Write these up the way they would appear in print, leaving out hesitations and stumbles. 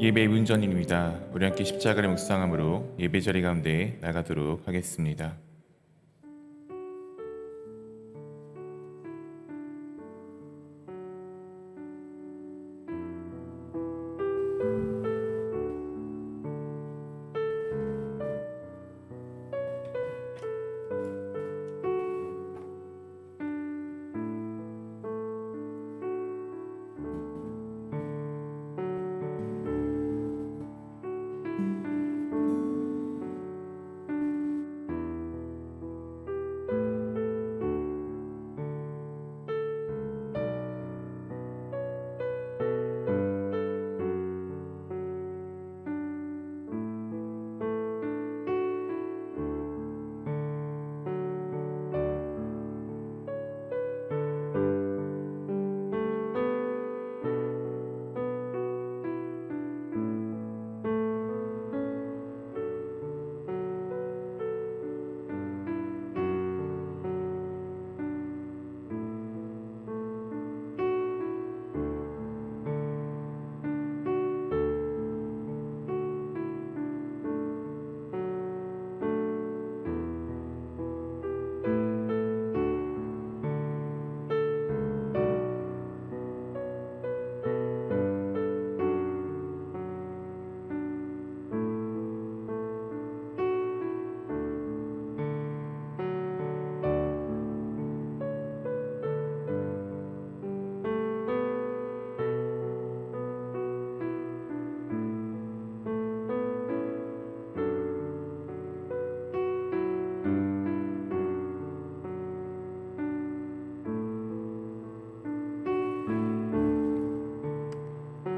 예배 1분 전입니다. 우리 함께 십자가를 묵상함으로 예배 자리 가운데 나가도록 하겠습니다.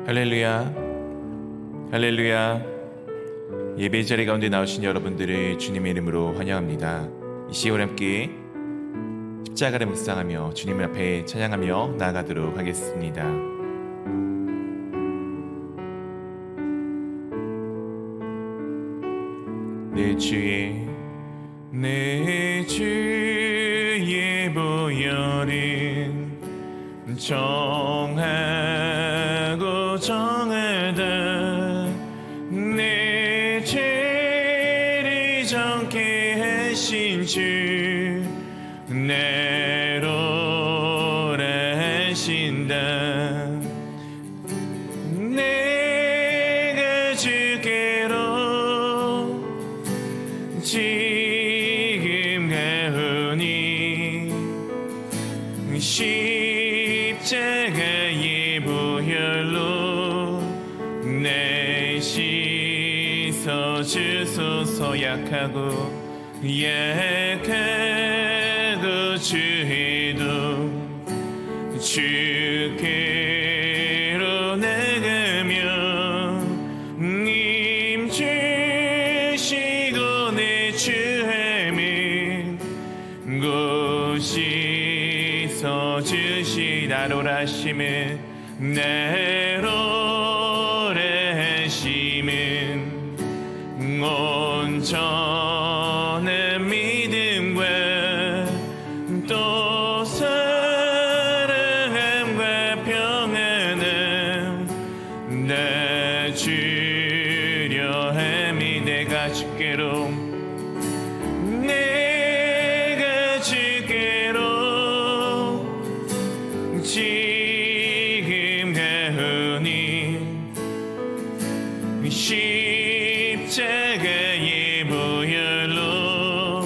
할렐루야, 할렐루야. 예배 자리 가운데 나오신 여러분들을 주님의 이름으로 환영합니다. 이 시간 함께 십자가를 묵상하며 주님 앞에 찬양하며 나아가도록 하겠습니다. 내 주의 보혈은 정하고 정하다 내 죄를 정케 하신 주 내로라 하신다. 내가 주께로 지금 가오니 십자가의 보혈로 내 씻어 주소서. 약하고 주의도 주께로 나가며 님 주시고 내 주함은 곳이 서주시다로라 하심은 나로라 하심은 온전한 믿음과 또 사랑함과 평안함 나 주려 함이 내가 주께로 지금 가오니 십자가의 보혈로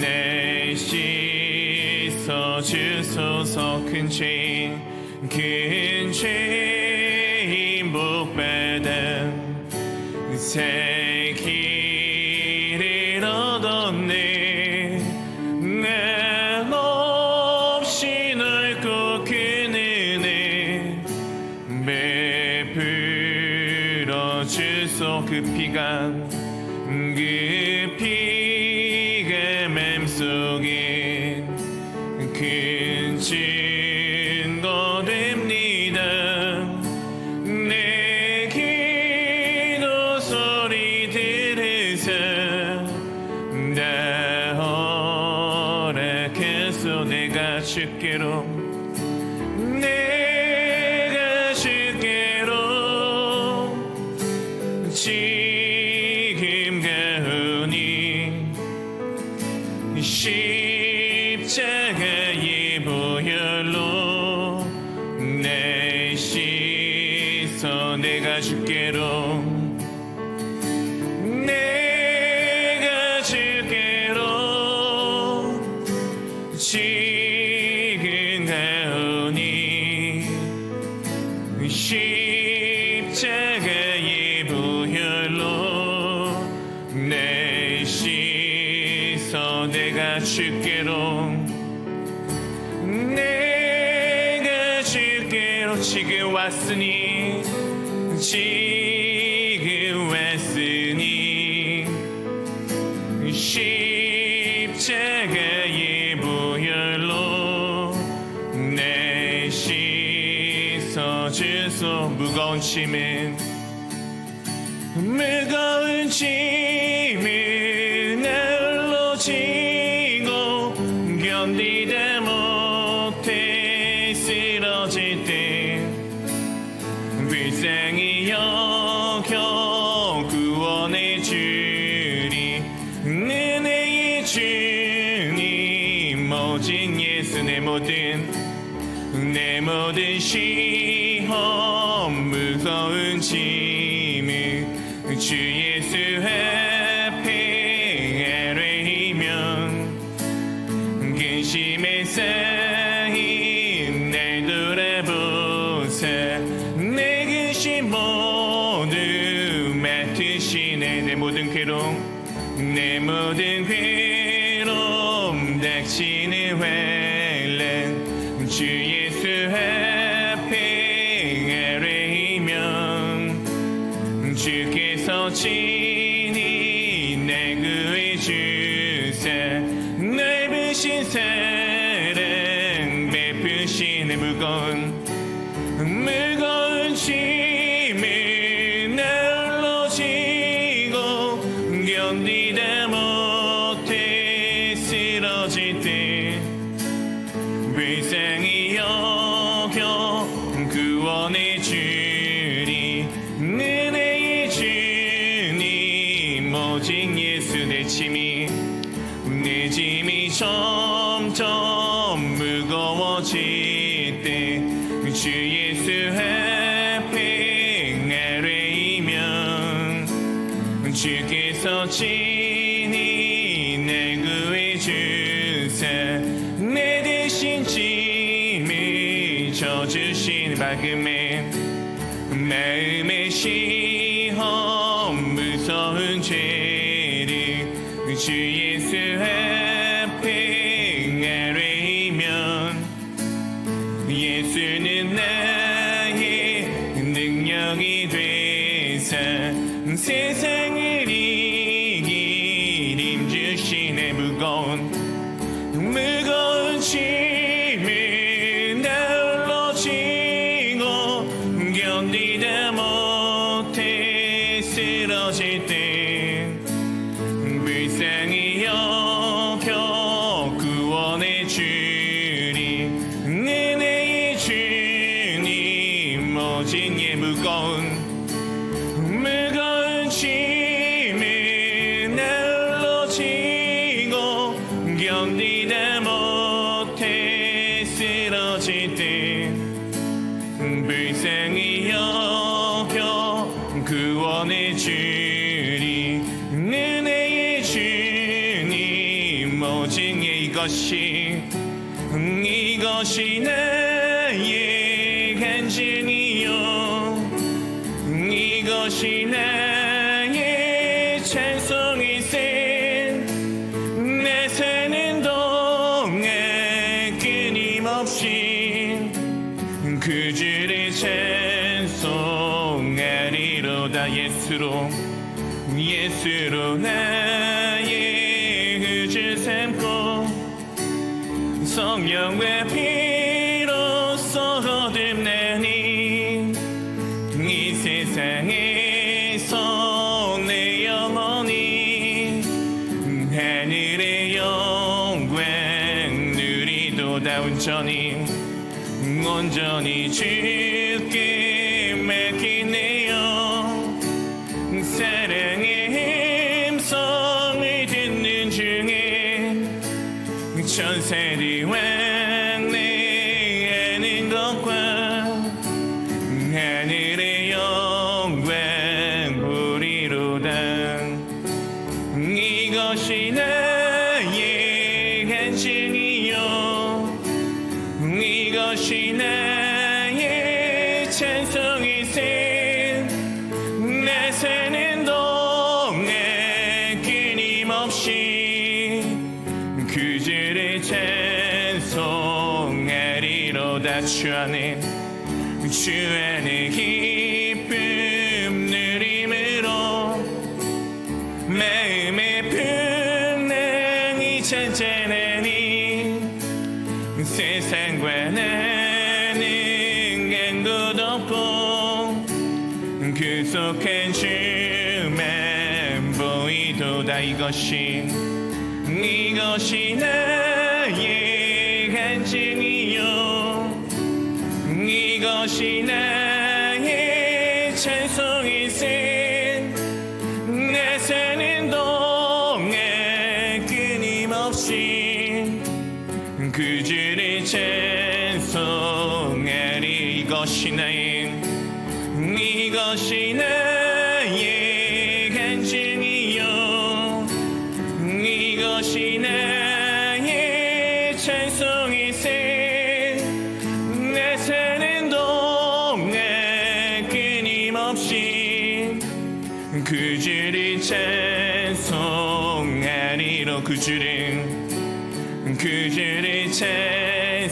내 씻어 주소서. 큰 죄인 복받아 새 길을 얻었네. 나 없이 넓고 큰 은혜 베풀어 주소. 그 피가 맘속에 큰 증거 됩니다. 내 기도 소리 들으사 나 허락해서 내가 주께로 주께서 내가 주께로 내가 주께로 지금 가오니 십자가의 보혈로 내 씻어 내가 주께로 내가 주께로 지금 왔으니 지금 왔으니 십자가의 보혈로 내 씻어 주소 무거운 짐은 날로 지고 견디다 못해 쓰러질 때 불쌍히 여겨 구원해 주리 은혜의 주님 오직 예수 내 모든 시험 무거운 짐을 주 예수 앞에 아뢰면 근심에 쌓인 날 돌아보사 내 근심 모두 맡으시네 내 모든 괴로움 닥치는 환란 주 예수 앞에 아뢰면 주께서 친히 날 구해 주사 넓으신 사랑 베푸시네 무거운 짐을 날로 지고 견디다 못해 쓰러질 때 불쌍히 여겨 구원해 주리 은혜의 주님 오직 예수 내 짐이 점점 무거워질 때 주 예수 앞에 아뢰면 주께서 친히 날 구해 주사 내 대신 짐을 져주신 마음의 시험 무서운 죄를 주 예수 앞에 아뢰면 예수는 나의 능력이 되사 세상을 이길 힘주시네 무거운 짐을 날로 지고 견디다 못해 쓰러질 때 불쌍히 여겨 구원해 주리 은혜의 주님 오직 예 무거운 짐을 날로 지고 견디다 못해 쓰러질 때 불쌍히 여겨 구원해 주리 은혜의 주님 오직 이것이 나의 간증이요 이것이 나의 찬송이세 내 사는 동안 끊임없이 그 주를 찬송하리로다 예수로 나의 의주 삼고 성령과 피로써 거듭나니 이 세상에서 내 영혼이 하늘의 영광 누리도다 온전히 주께 맡기네요 사랑의 음성을 듣는 중에 천사들이 왕래하는 것과 하늘의 나는 주 안에 기쁨 누림으로 마음의 풍랑이 잔잔하니 세상과 나는 간곳 없고 구속한 주만 보이도다. 이것이 나의 간증이요 이것이 나의 찬송일세. 내 사는 동안 끊임없이 그 주를 찬송하리. 이것이 나의 간증이요 이것이 나의 찬송일세. 내 사는 동안 끊임없이 그 주를 찬송하리로. 그 주를 찬송하리.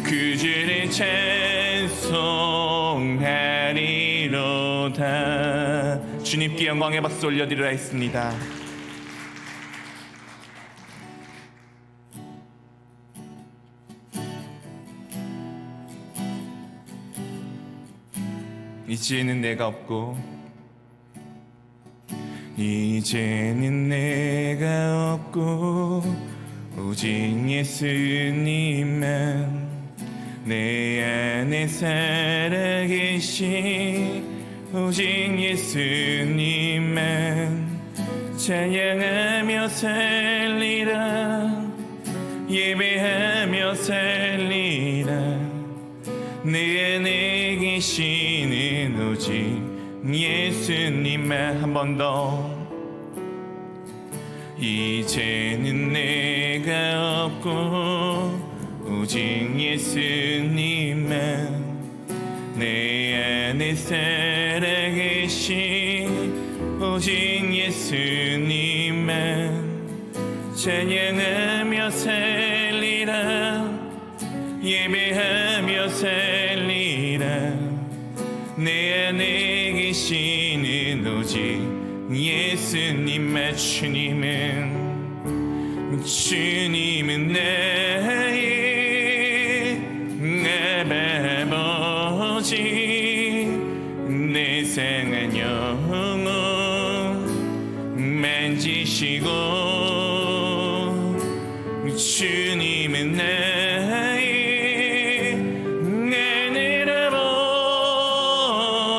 그 주를 찬송하리로다. 주님께 영광의 박수 올려드리라 했습니다. 이제는 내가 없고 이제는 내가 없고 오직 예수님만 내 안에 살아계시. 오직 예수님만 찬양하며 살리라. 예배하며 살리라. 내 안에 계시는 오직 예수님만. 한 번 더. 이제는 내가 없고 오직 예수님만 내 안에 살아계시. 오직 예수님만 찬양하며 살리라. 예배하며 살리라. 내 안에 계시는 오직 예수님만. 주님은 나의 아버지. 내 상한 영혼 만지시고. 주님은 나의 하늘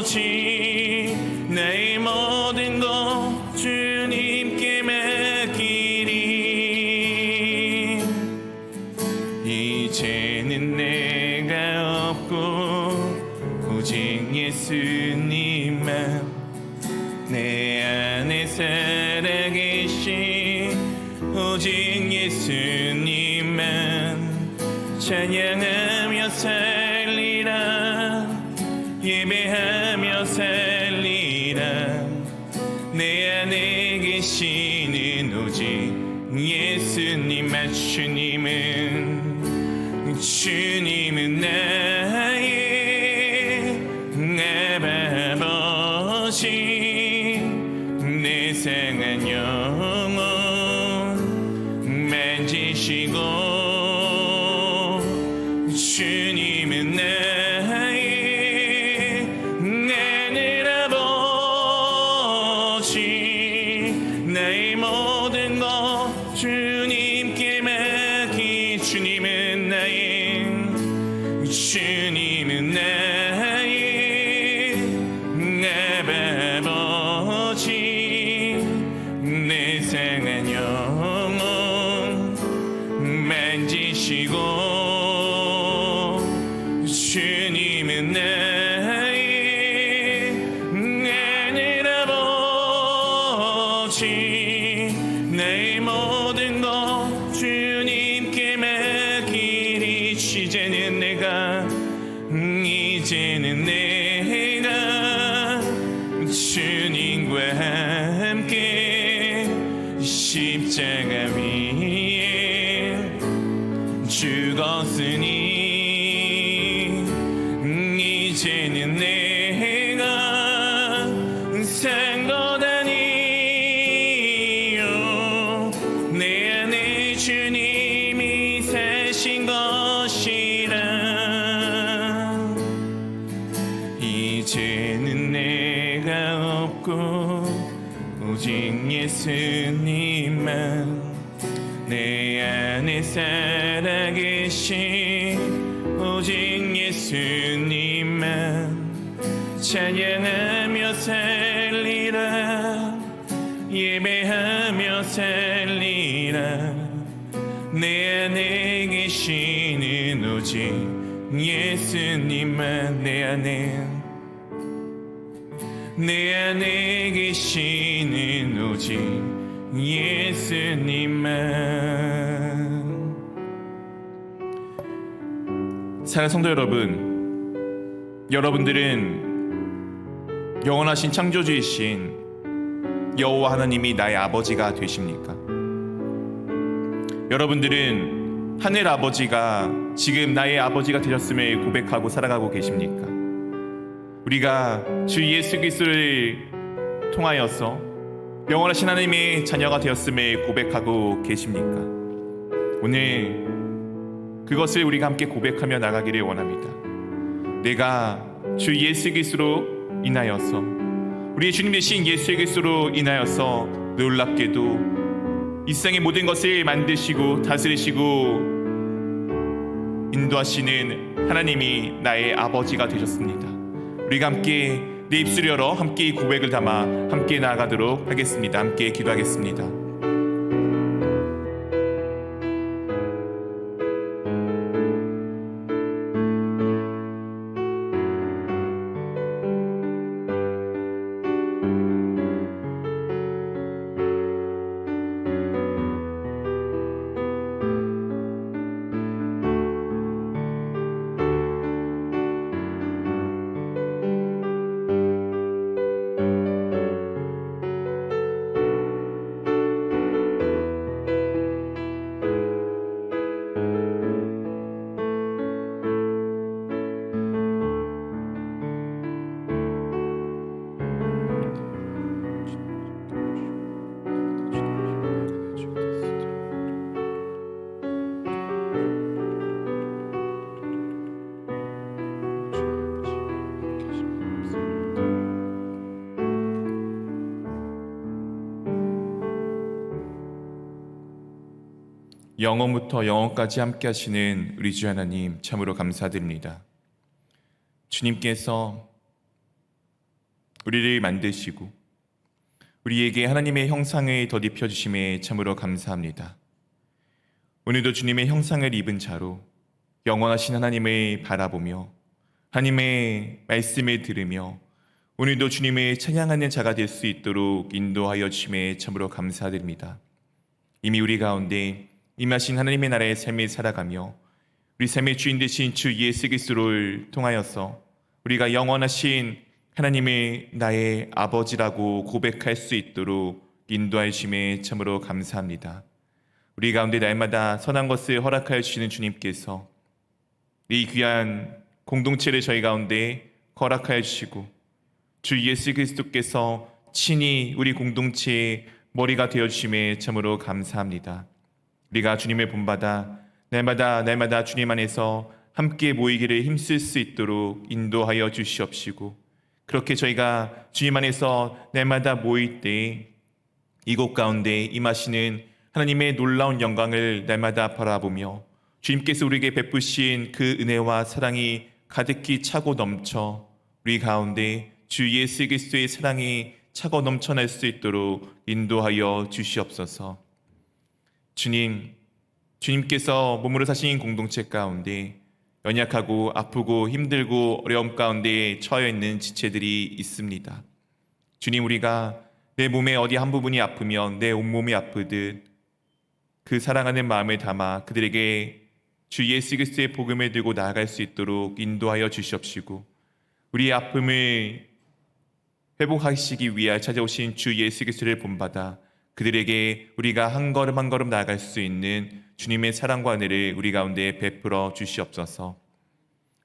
아버지. 나의 모든 것 주님께 맡기리. 이제는 내가 없고 오직 예수님만 내 안에 살아계시. 오직 예수님만 찬양하며 살리라. 예배하며 살리라. 내 안에 계시는 오직 예수님만. 주님은 나의 아버지. 내 상한 영혼 만지시고. 주님은 나의 하늘 아버지. 나의 모든 것 주님께 맡기. 주님은 나의 아버지. 내 상한 영혼 만지시고. 주님은 나의 하늘 아버지. 나의 모든 것 주님께 맡기리. 이제는 내가 주님과 함께 십자가 위에 없고 오직 예수님만 내 안에 살아계신 오직 예수님만 찬양하며 살리라 예배하며 살리라 내 안에 계시는 오직 예수님만 내 안에 계시는 오직 예수님만. 사랑하는 성도 여러분, 여러분들은 영원하신 창조주이신 여호와 하나님이 나의 아버지가 되십니까? 여러분들은 하늘 아버지가 지금 나의 아버지가 되셨음을 고백하고 살아가고 계십니까? 우리가 주 예수 그리스도를 통하여서 영원하신 하나님의 자녀가 되었음을 고백하고 계십니까? 오늘 그것을 우리가 함께 고백하며 나가기를 원합니다. 내가 주 예수 그리스도로 인하여서 우리 주님 되신 예수 그리스도로 인하여서 놀랍게도 이 세상의 모든 것을 만드시고 다스리시고 인도하시는 하나님이 나의 아버지가 되셨습니다. 우리가 함께 내 입술을 열어 함께 이 고백을 담아 함께 나아가도록 하겠습니다. 함께 기도하겠습니다. 영원부터 영원까지 함께 하시는 우리 주 하나님 참으로 감사드립니다. 주님께서 우리를 만드시고 우리에게 하나님의 형상을 덧입혀 주심에 참으로 감사합니다. 오늘도 주님의 형상을 입은 자로 영원하신 하나님을 바라보며 하나님의 말씀을 들으며 오늘도 주님을 찬양하는 자가 될 수 있도록 인도하여 주심에 참으로 감사드립니다. 이미 우리 가운데 임하신 하나님의 나라의 삶을 살아가며 우리 삶의 주인 되신 주 예수 그리스도를 통하여서 우리가 영원하신 하나님의 나의 아버지라고 고백할 수 있도록 인도하여 주심에 참으로 감사합니다. 우리 가운데 날마다 선한 것을 허락하여 주시는 주님께서 이 귀한 공동체를 저희 가운데 허락하여 주시고 주 예수 그리스도께서 친히 우리 공동체의 머리가 되어 주심에 참으로 감사합니다. 우리가 주님을 본받아 날마다 주님 안에서 함께 모이기를 힘쓸 수 있도록 인도하여 주시옵시고 그렇게 저희가 주님 안에서 날마다 모일 때 이곳 가운데 임하시는 하나님의 놀라운 영광을 날마다 바라보며 주님께서 우리에게 베푸신 그 은혜와 사랑이 가득히 차고 넘쳐 우리 가운데 주 예수 그리스도의 사랑이 차고 넘쳐날 수 있도록 인도하여 주시옵소서. 주님께서 몸으로 사신 공동체 가운데 연약하고 아프고 힘들고 어려움 가운데 처해 있는 지체들이 있습니다. 주님, 우리가 내 몸의 어디 한 부분이 아프면 내 온몸이 아프듯 그 사랑하는 마음을 담아 그들에게 주 예수 그리스도의 복음을 들고 나아갈 수 있도록 인도하여 주시옵시고 우리의 아픔을 회복하시기 위하여 찾아오신 주 예수 그리스도를 본받아 그들에게 우리가 한 걸음 한 걸음 나아갈 수 있는 주님의 사랑과 은혜를 우리 가운데 베풀어 주시옵소서.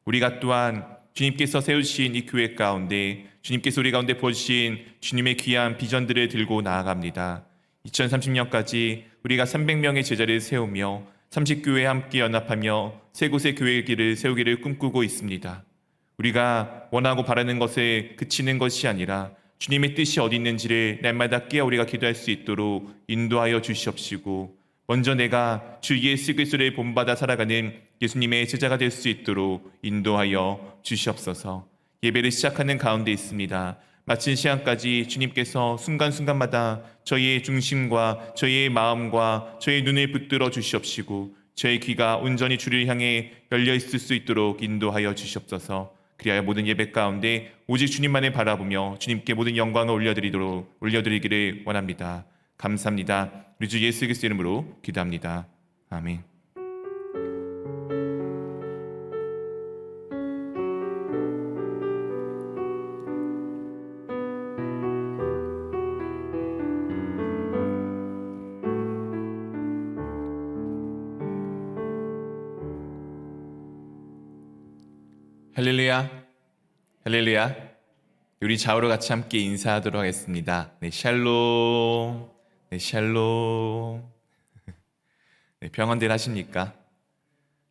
우리가 또한 주님께서 세우신 이 교회 가운데 주님께서 우리 가운데 부어주신 주님의 귀한 비전들을 들고 나아갑니다. 2030년까지 우리가 300명의 제자를 세우며 30교회에 함께 연합하며 세 곳의 교회의 길을 세우기를 꿈꾸고 있습니다. 우리가 원하고 바라는 것에 그치는 것이 아니라 주님의 뜻이 어디 있는지를 날마다 깨어 우리가 기도할 수 있도록 인도하여 주시옵시고, 먼저 내가 주 예수 그리스도를 본받아 살아가는 예수님의 제자가 될 수 있도록 인도하여 주시옵소서. 예배를 시작하는 가운데 있습니다. 마친 시간까지 주님께서 순간순간마다 저희의 중심과 저희의 마음과 저희의 눈을 붙들어 주시옵시고, 저희 귀가 온전히 주를 향해 열려 있을 수 있도록 인도하여 주시옵소서. 그리하여 모든 예배 가운데 오직 주님만을 바라보며 주님께 모든 영광을 올려드리기를 원합니다. 감사합니다. 우리 주 예수 그리스도 이름으로 기도합니다. 아멘. 할렐루야, 할렐루야. 우리 좌우로 같이 함께 인사하도록 하겠습니다. 네, 샬롬, 네, 샬롬. 네, 평안들 하십니까?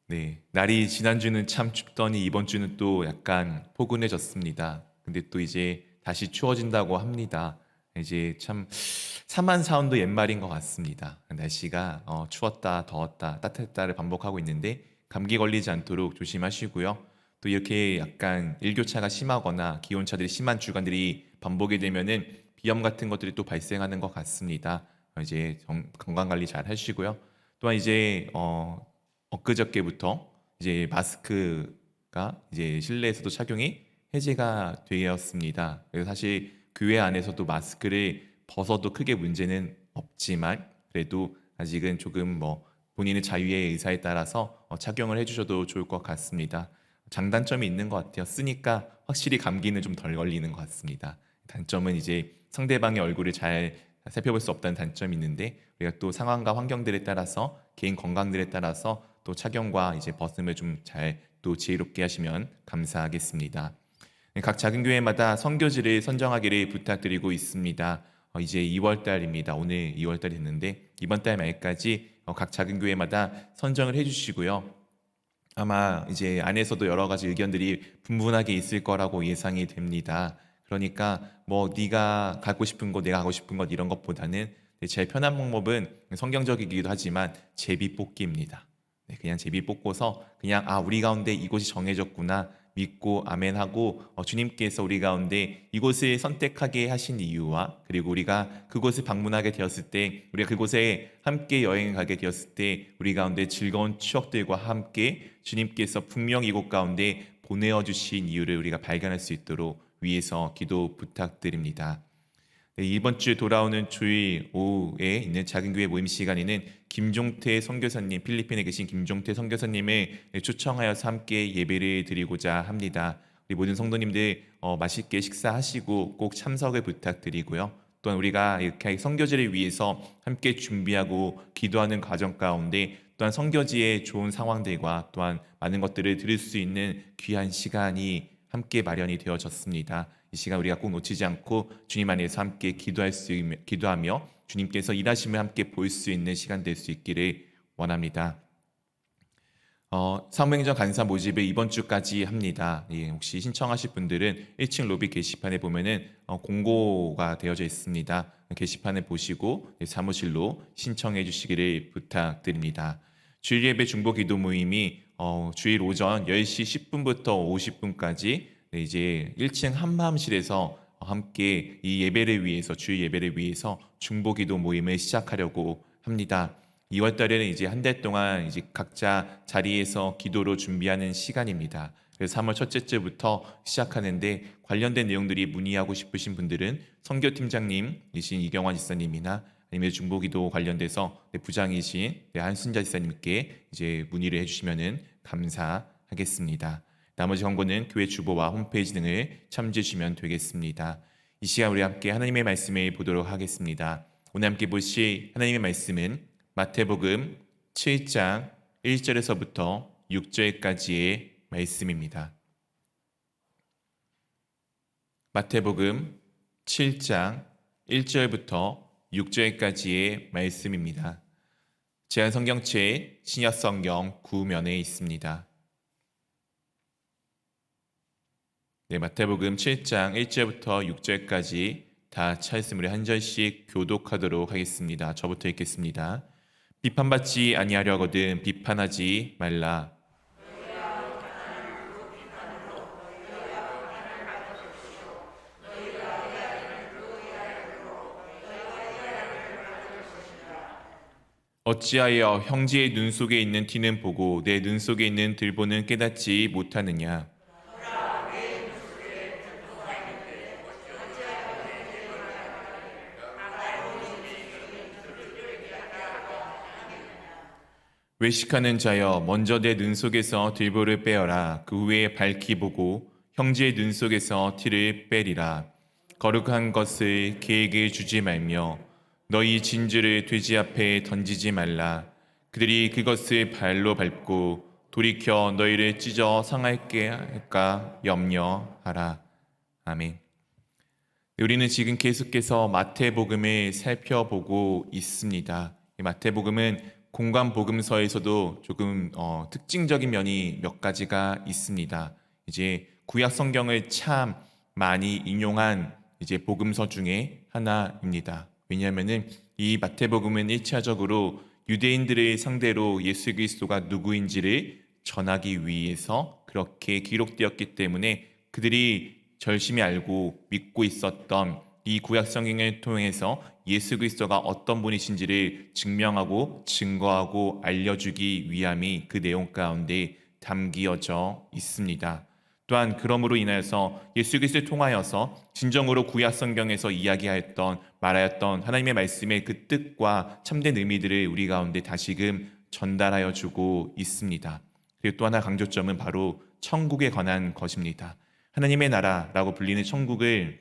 네, 날이 지난주는 참 춥더니 이번 주는 또 약간 포근해졌습니다. 근데 또 이제 다시 추워진다고 합니다. 이제 참 사만사온도 옛말인 것 같습니다. 날씨가 추웠다, 더웠다, 따뜻했다를 반복하고 있는데 감기 걸리지 않도록 조심하시고요. 또 이렇게 약간 일교차가 심하거나 기온차들이 심한 주간들이 반복이 되면은 비염 같은 것들이 또 발생하는 것 같습니다. 이제 건강 관리 잘 하시고요. 또한 이제 엊그저께부터 이제 마스크가 이제 실내에서도 착용이 해제가 되었습니다. 그래서 사실 교회 안에서도 마스크를 벗어도 크게 문제는 없지만 그래도 아직은 조금 본인의 자유의 의사에 따라서 착용을 해주셔도 좋을 것 같습니다. 장단점이 있는 것 같아요. 쓰니까 확실히 감기는 좀 덜 걸리는 것 같습니다. 단점은 이제 상대방의 얼굴을 잘 살펴볼 수 없다는 단점이 있는데 우리가 또 상황과 환경들에 따라서 개인 건강들에 따라서 또 착용과 이제 벗음을 좀 잘 또 지혜롭게 하시면 감사하겠습니다. 각 작은 교회마다 선교지를 선정하기를 부탁드리고 있습니다. 이제 2월 달입니다. 오늘 2월 달이 됐는데 이번 달 말까지 각 작은 교회마다 선정을 해주시고요. 아마 이제 안에서도 여러 가지 의견들이 분분하게 있을 거라고 예상이 됩니다. 그러니까 네가 가고 싶은 곳, 내가 가고 싶은 곳 이런 것보다는 제일 편한 방법은 성경적이기도 하지만 제비 뽑기입니다. 네, 그냥 제비 뽑고서 그냥 우리 가운데 이곳이 정해졌구나 믿고 아멘하고 주님께서 우리 가운데 이곳을 선택하게 하신 이유와 그리고 우리가 그곳을 방문하게 되었을 때 우리가 그곳에 함께 여행을 가게 되었을 때 우리 가운데 즐거운 추억들과 함께 주님께서 분명히 이곳 가운데 보내어 주신 이유를 우리가 발견할 수 있도록 위에서 기도 부탁드립니다. 네, 이번 주에 돌아오는 주일 오후에 있는 작은 교회 모임 시간에는 김종태 선교사님, 필리핀에 계신 김종태 선교사님을 초청하여서 함께 예배를 드리고자 합니다. 우리 모든 성도님들 맛있게 식사하시고 꼭 참석을 부탁드리고요. 또한 우리가 이렇게 선교지를 위해서 함께 준비하고 기도하는 과정 가운데 또한 선교지의 좋은 상황들과 또한 많은 것들을 들을 수 있는 귀한 시간이 함께 마련이 되어졌습니다. 이 시간 우리가 꼭 놓치지 않고 주님 안에서 함께 기도하며 주님께서 일하심을 함께 볼 수 있는 시간 될 수 있기를 원합니다. 사무행전 간사 모집을 이번 주까지 합니다. 혹시 신청하실 분들은 1층 로비 게시판에 보면은 공고가 되어져 있습니다. 게시판을 보시고 사무실로 신청해 주시기를 부탁드립니다. 주일 예배 중보 기도 모임이 주일 오전 10시 10분부터 50분까지 이제 1층 한마음실에서 함께 이 예배를 위해서 주일 예배를 위해서 중보 기도 모임을 시작하려고 합니다. 2월 달에는 이제 한 달 동안 이제 각자 자리에서 기도로 준비하는 시간입니다. 그래서 3월 첫째 주부터 시작하는데 관련된 내용들이 문의하고 싶으신 분들은 선교팀장님이신 이경환 지사님이나 아니면 중보기도 관련돼서 부장이신 한순자 지사님께 이제 문의를 해주시면 감사하겠습니다. 나머지 광고는 교회 주보와 홈페이지 등을 참조해 주시면 되겠습니다. 이 시간 우리 함께 하나님의 말씀을 보도록 하겠습니다. 오늘 함께 보실 하나님의 말씀은 마태복음 7장 1절에서부터 6절까지의 말씀입니다. 마태복음 7장 1절부터 6절까지의 말씀입니다. 제한성경책 신약성경 9면에 있습니다. 네, 마태복음 7장 1절부터 6절까지 다 차있음 우리 한 절씩 교독하도록 하겠습니다. 저부터 읽겠습니다. 비판받지 아니하려거든 비판하지 말라. 어찌하여 형제의 눈 속에 있는 티는 보고 내 눈 속에 있는 들보는 깨닫지 못하느냐? 외식하는 자여 먼저 내 눈 속에서 들보를 빼어라. 그 후에 밝히 보고 형제의 눈 속에서 티를 빼리라. 거룩한 것을 개에게 주지 말며 너희 진주를 돼지 앞에 던지지 말라. 그들이 그것을 발로 밟고 돌이켜 너희를 찢어 상할게 할까 염려하라. 아멘. 네, 우리는 지금 계속해서 마태복음을 살펴보고 있습니다. 이 마태복음은 공관 복음서에서도 조금 특징적인 면이 몇 가지가 있습니다. 이제 구약 성경을 참 많이 인용한 이제 복음서 중에 하나입니다. 왜냐하면은 이 마태복음은 1차적으로 유대인들을 상대로 예수 그리스도가 누구인지를 전하기 위해서 그렇게 기록되었기 때문에 그들이 절실히 알고 믿고 있었던 이 구약 성경을 통해서 예수 그리스도가 어떤 분이신지를 증명하고 증거하고 알려주기 위함이 그 내용 가운데 담기어져 있습니다. 또한 그러므로 인하여서 예수 그리스도를 통하여서 진정으로 구약 성경에서 이야기하였던 말하였던 하나님의 말씀의 그 뜻과 참된 의미들을 우리 가운데 다시금 전달하여 주고 있습니다. 그리고 또 하나 강조점은 바로 천국에 관한 것입니다. 하나님의 나라라고 불리는 천국을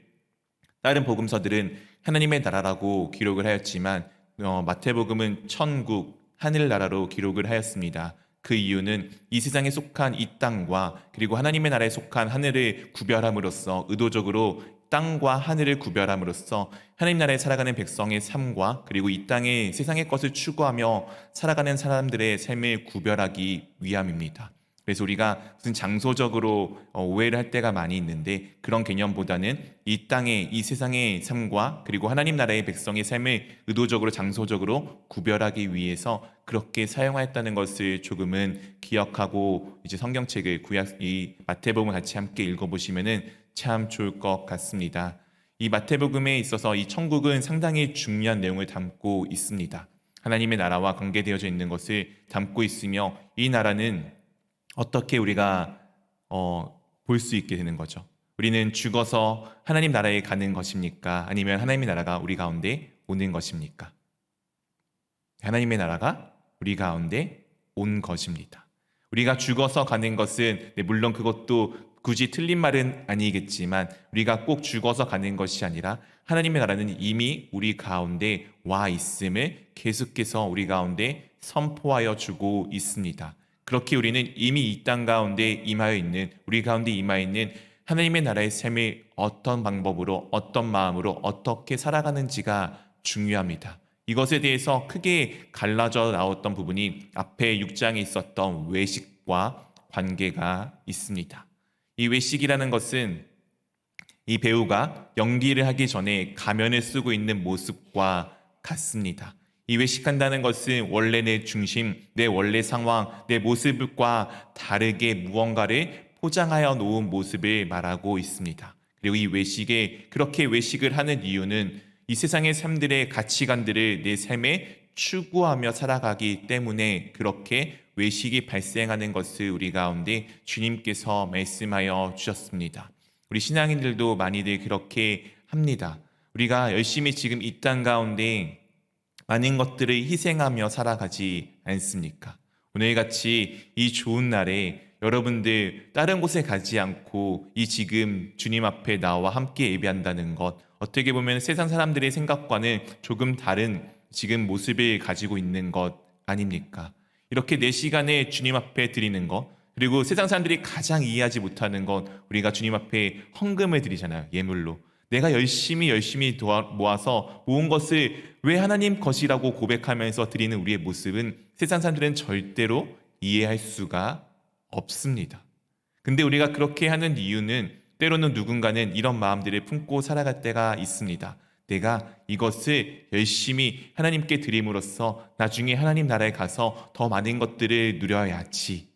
다른 복음서들은 하나님의 나라라고 기록을 하였지만 마태복음은 천국, 하늘나라로 기록을 하였습니다. 그 이유는 이 세상에 속한 이 땅과 그리고 하나님의 나라에 속한 하늘을 구별함으로써 의도적으로 땅과 하늘을 구별함으로써 하나님 나라에 살아가는 백성의 삶과 그리고 이 땅의 세상의 것을 추구하며 살아가는 사람들의 삶을 구별하기 위함입니다. 그래서 우리가 무슨 장소적으로 오해를 할 때가 많이 있는데 그런 개념보다는 이 땅의 이 세상의 삶과 그리고 하나님 나라의 백성의 삶을 의도적으로 장소적으로 구별하기 위해서 그렇게 사용하였다는 것을 조금은 기억하고 이제 성경책을 구약 이 마태복음을 같이 함께 읽어보시면은 참 좋을 것 같습니다. 이 마태복음에 있어서 이 천국은 상당히 중요한 내용을 담고 있습니다. 하나님의 나라와 관계되어져 있는 것을 담고 있으며 이 나라는 어떻게 우리가 볼 수 있게 되는 거죠? 우리는 죽어서 하나님 나라에 가는 것입니까? 아니면 하나님의 나라가 우리 가운데 오는 것입니까? 하나님의 나라가 우리 가운데 온 것입니다. 우리가 죽어서 가는 것은 물론 그것도 굳이 틀린 말은 아니겠지만 우리가 꼭 죽어서 가는 것이 아니라 하나님의 나라는 이미 우리 가운데 와 있음을 계속해서 우리 가운데 선포하여 주고 있습니다. 그렇게 우리는 이미 이 땅 가운데 임하여 있는 우리 가운데 임하여 있는 하나님의 나라의 삶을 어떤 방법으로 어떤 마음으로 어떻게 살아가는지가 중요합니다. 이것에 대해서 크게 갈라져 나왔던 부분이 앞에 6장에 있었던 외식과 관계가 있습니다. 이 외식이라는 것은 이 배우가 연기를 하기 전에 가면을 쓰고 있는 모습과 같습니다. 이 외식한다는 것은 원래 내 중심, 내 원래 상황, 내 모습과 다르게 무언가를 포장하여 놓은 모습을 말하고 있습니다. 그리고 이 외식에 그렇게 외식을 하는 이유는 이 세상의 삶들의 가치관들을 내 삶에 추구하며 살아가기 때문에 그렇게 외식이 발생하는 것을 우리 가운데 주님께서 말씀하여 주셨습니다. 우리 신앙인들도 많이들 그렇게 합니다. 우리가 열심히 지금 이 땅 가운데 많은 것들을 희생하며 살아가지 않습니까? 오늘같이 이 좋은 날에 여러분들 다른 곳에 가지 않고 이 지금 주님 앞에 나와 함께 예배한다는 것, 어떻게 보면 세상 사람들의 생각과는 조금 다른 지금 모습을 가지고 있는 것 아닙니까? 이렇게 내 시간에 주님 앞에 드리는 것, 그리고 세상 사람들이 가장 이해하지 못하는 것, 우리가 주님 앞에 헌금을 드리잖아요. 예물로. 내가 열심히 모아서 모은 것을 왜 하나님 것이라고 고백하면서 드리는 우리의 모습은 세상 사람들은 절대로 이해할 수가 없습니다. 근데 우리가 그렇게 하는 이유는 때로는 누군가는 이런 마음들을 품고 살아갈 때가 있습니다. 내가 이것을 열심히 하나님께 드림으로써 나중에 하나님 나라에 가서 더 많은 것들을 누려야지.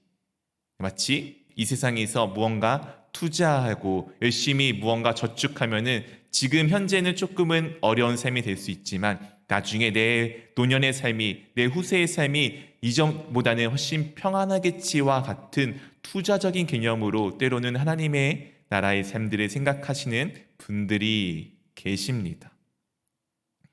마치 이 세상에서 무언가 투자하고 열심히 무언가 저축하면은 지금 현재는 조금은 어려운 삶이 될 수 있지만 나중에 내 노년의 삶이, 내 후세의 삶이 이전보다는 훨씬 평안하겠지와 같은 투자적인 개념으로 때로는 하나님의 나라의 삶들을 생각하시는 분들이 계십니다.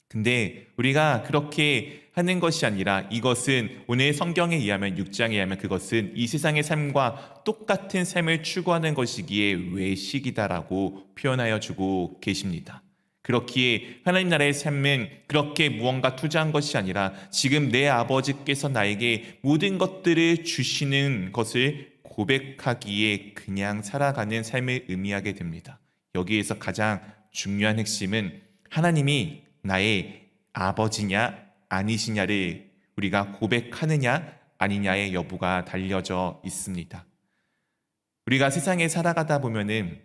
근데 우리가 그렇게 하는 것이 아니라 이것은 오늘 성경에 의하면 6장에 의하면 그것은 이 세상의 삶과 똑같은 삶을 추구하는 것이기에 외식이다라고 표현하여 주고 계십니다. 그렇기에 하나님 나라의 삶은 그렇게 무언가 투자한 것이 아니라 지금 내 아버지께서 나에게 모든 것들을 주시는 것을 고백하기에 그냥 살아가는 삶을 의미하게 됩니다. 여기에서 가장 중요한 핵심은 하나님이 나의 아버지냐 아니시냐를 우리가 고백하느냐 아니냐의 여부가 달려져 있습니다. 우리가 세상에 살아가다 보면은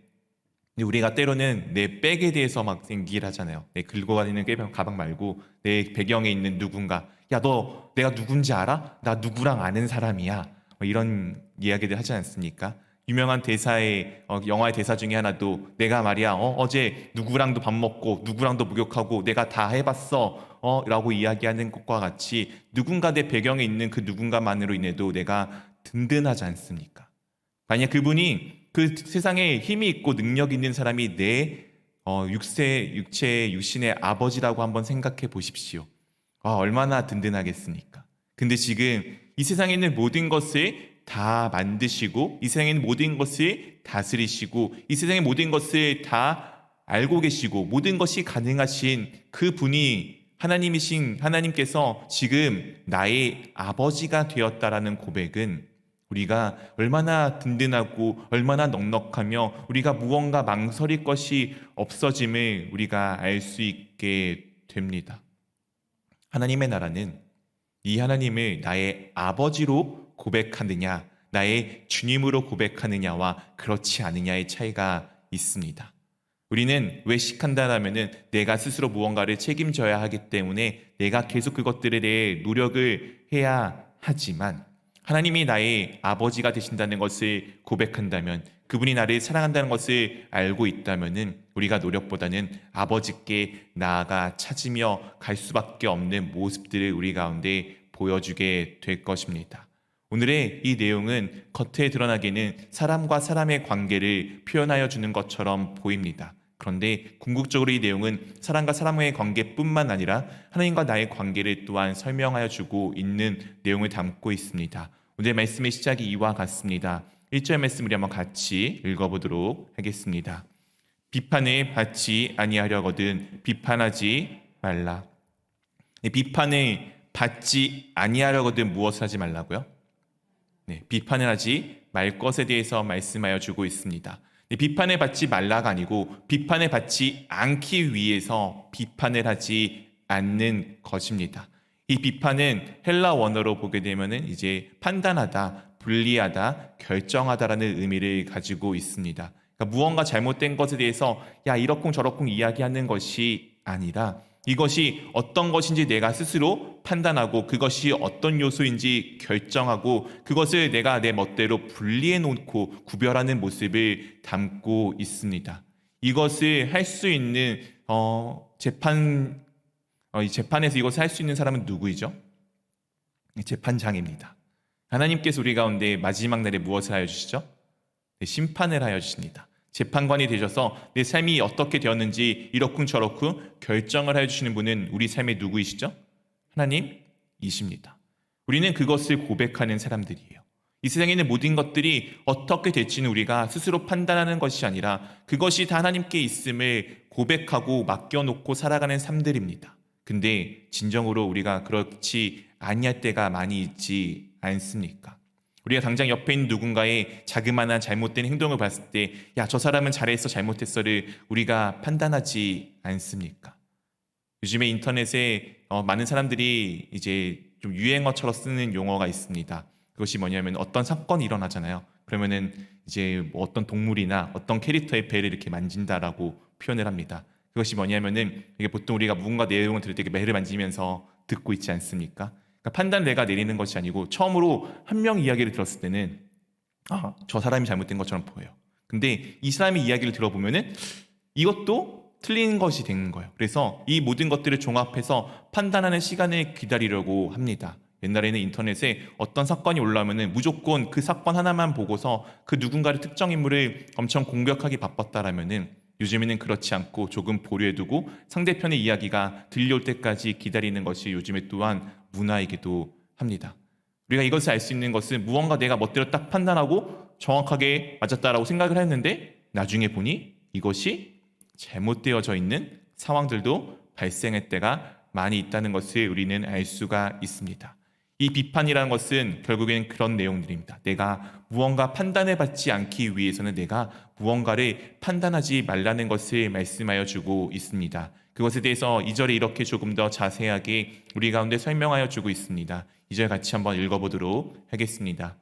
우리가 때로는 내 백에 대해서 막 얘기를 하잖아요. 내 긁고 다니는 가방 말고 내 배경에 있는 누군가, 야, 너 내가 누군지 알아? 나 누구랑 아는 사람이야. 이런 이야기들 하지 않습니까? 유명한 대사의 영화의 대사 중에 하나도 내가 말이야 어제 누구랑도 밥 먹고 누구랑도 목욕하고 내가 다 해봤어 라고 이야기하는 것과 같이 누군가 내 배경에 있는 그 누군가만으로 인해도 내가 든든하지 않습니까? 만약 그분이 그 세상에 힘이 있고 능력 있는 사람이 내 육신의 아버지라고 한번 생각해 보십시오. 얼마나 든든하겠습니까? 근데 지금 이 세상에 있는 모든 것을 다 만드시고 이 세상에 있는 모든 것을 다스리시고 이 세상의 모든 것을 다 알고 계시고 모든 것이 가능하신 그 분이 하나님께서 지금 나의 아버지가 되었다라는 고백은 우리가 얼마나 든든하고 얼마나 넉넉하며 우리가 무언가 망설일 것이 없어짐을 우리가 알 수 있게 됩니다. 하나님의 나라는 이 하나님을 나의 아버지로 고백하느냐 나의 주님으로 고백하느냐와 그렇지 않느냐의 차이가 있습니다. 우리는 외식한다라면은 내가 스스로 무언가를 책임져야 하기 때문에 내가 계속 그것들에 대해 노력을 해야 하지만 하나님이 나의 아버지가 되신다는 것을 고백한다면 그분이 나를 사랑한다는 것을 알고 있다면은 우리가 노력보다는 아버지께 나아가 찾으며 갈 수밖에 없는 모습들을 우리 가운데 보여주게 될 것입니다. 오늘의 이 내용은 겉에 드러나기는 사람과 사람의 관계를 표현하여 주는 것처럼 보입니다. 그런데 궁극적으로 이 내용은 사람과 사람의 관계뿐만 아니라 하나님과 나의 관계를 또한 설명하여 주고 있는 내용을 담고 있습니다. 오늘 말씀의 시작이 이와 같습니다. 1절 말씀 우리 한번 같이 읽어보도록 하겠습니다. 비판을 받지 아니하려거든 비판하지 말라. 비판을 받지 아니하려거든 무엇을 하지 말라고요? 비판을 하지 말 것에 대해서 말씀하여 주고 있습니다. 비판을 받지 말라가 아니고 비판을 받지 않기 위해서 비판을 하지 않는 것입니다. 이 비판은 헬라 원어로 보게 되면은 이제 판단하다, 분리하다, 결정하다라는 의미를 가지고 있습니다. 그러니까 무언가 잘못된 것에 대해서 야 이러쿵 저러쿵 이야기하는 것이 아니라 이것이 어떤 것인지 내가 스스로 판단하고 그것이 어떤 요소인지 결정하고 그것을 내가 내 멋대로 분리해 놓고 구별하는 모습을 담고 있습니다. 이것을 할 수 있는 이 재판에서 이것을 할 수 있는 사람은 누구이죠? 재판장입니다. 하나님께서 우리 가운데 마지막 날에 무엇을 하여 주시죠? 심판을 하여 주십니다. 재판관이 되셔서 내 삶이 어떻게 되었는지 이러쿵 저러쿵 결정을 해주시는 분은 우리 삶의 누구이시죠? 하나님이십니다. 우리는 그것을 고백하는 사람들이에요. 이 세상에 있는 모든 것들이 어떻게 될지는 우리가 스스로 판단하는 것이 아니라 그것이 다 하나님께 있음을 고백하고 맡겨놓고 살아가는 삶들입니다. 근데 진정으로 우리가 그렇지 아니할 때가 많이 있지 않습니까? 우리가 당장 옆에 있는 누군가의 자그마한 잘못된 행동을 봤을 때 야, 저 사람은 잘했어 잘못했어를 우리가 판단하지 않습니까? 요즘에 인터넷에 많은 사람들이 이제 좀 유행어처럼 쓰는 용어가 있습니다. 그것이 뭐냐면 어떤 사건이 일어나잖아요. 그러면은 이제 뭐 어떤 동물이나 어떤 캐릭터의 배를 이렇게 만진다라고 표현을 합니다. 그것이 뭐냐면은 이게 보통 우리가 무언가 내용을 들을 때 배를 만지면서 듣고 있지 않습니까? 그러니까 판단 내가 내리는 것이 아니고 처음으로 한 명 이야기를 들었을 때는 저 사람이 잘못된 것처럼 보여요. 근데 이 사람의 이야기를 들어보면은 이것도 틀린 것이 되는 거예요. 그래서 이 모든 것들을 종합해서 판단하는 시간을 기다리려고 합니다. 옛날에는 인터넷에 어떤 사건이 올라오면은 무조건 그 사건 하나만 보고서 그 누군가를 특정 인물을 엄청 공격하기 바빴다라면은 요즘에는 그렇지 않고 조금 보류해두고 상대편의 이야기가 들려올 때까지 기다리는 것이 요즘에 또한 문화이기도 합니다. 우리가 이것을 알 수 있는 것은 무언가 내가 멋대로 딱 판단하고 정확하게 맞았다라고 생각을 했는데 나중에 보니 이것이 잘못되어져 있는 상황들도 발생할 때가 많이 있다는 것을 우리는 알 수가 있습니다. 이 비판이라는 것은 결국엔 그런 내용들입니다. 내가 무언가 판단해 받지 않기 위해서는 내가 무언가를 판단하지 말라는 것을 말씀하여 주고 있습니다. 그것에 대해서 2절에 이렇게 조금 더 자세하게 우리 가운데 설명하여 주고 있습니다. 2절 같이 한번 읽어보도록 하겠습니다.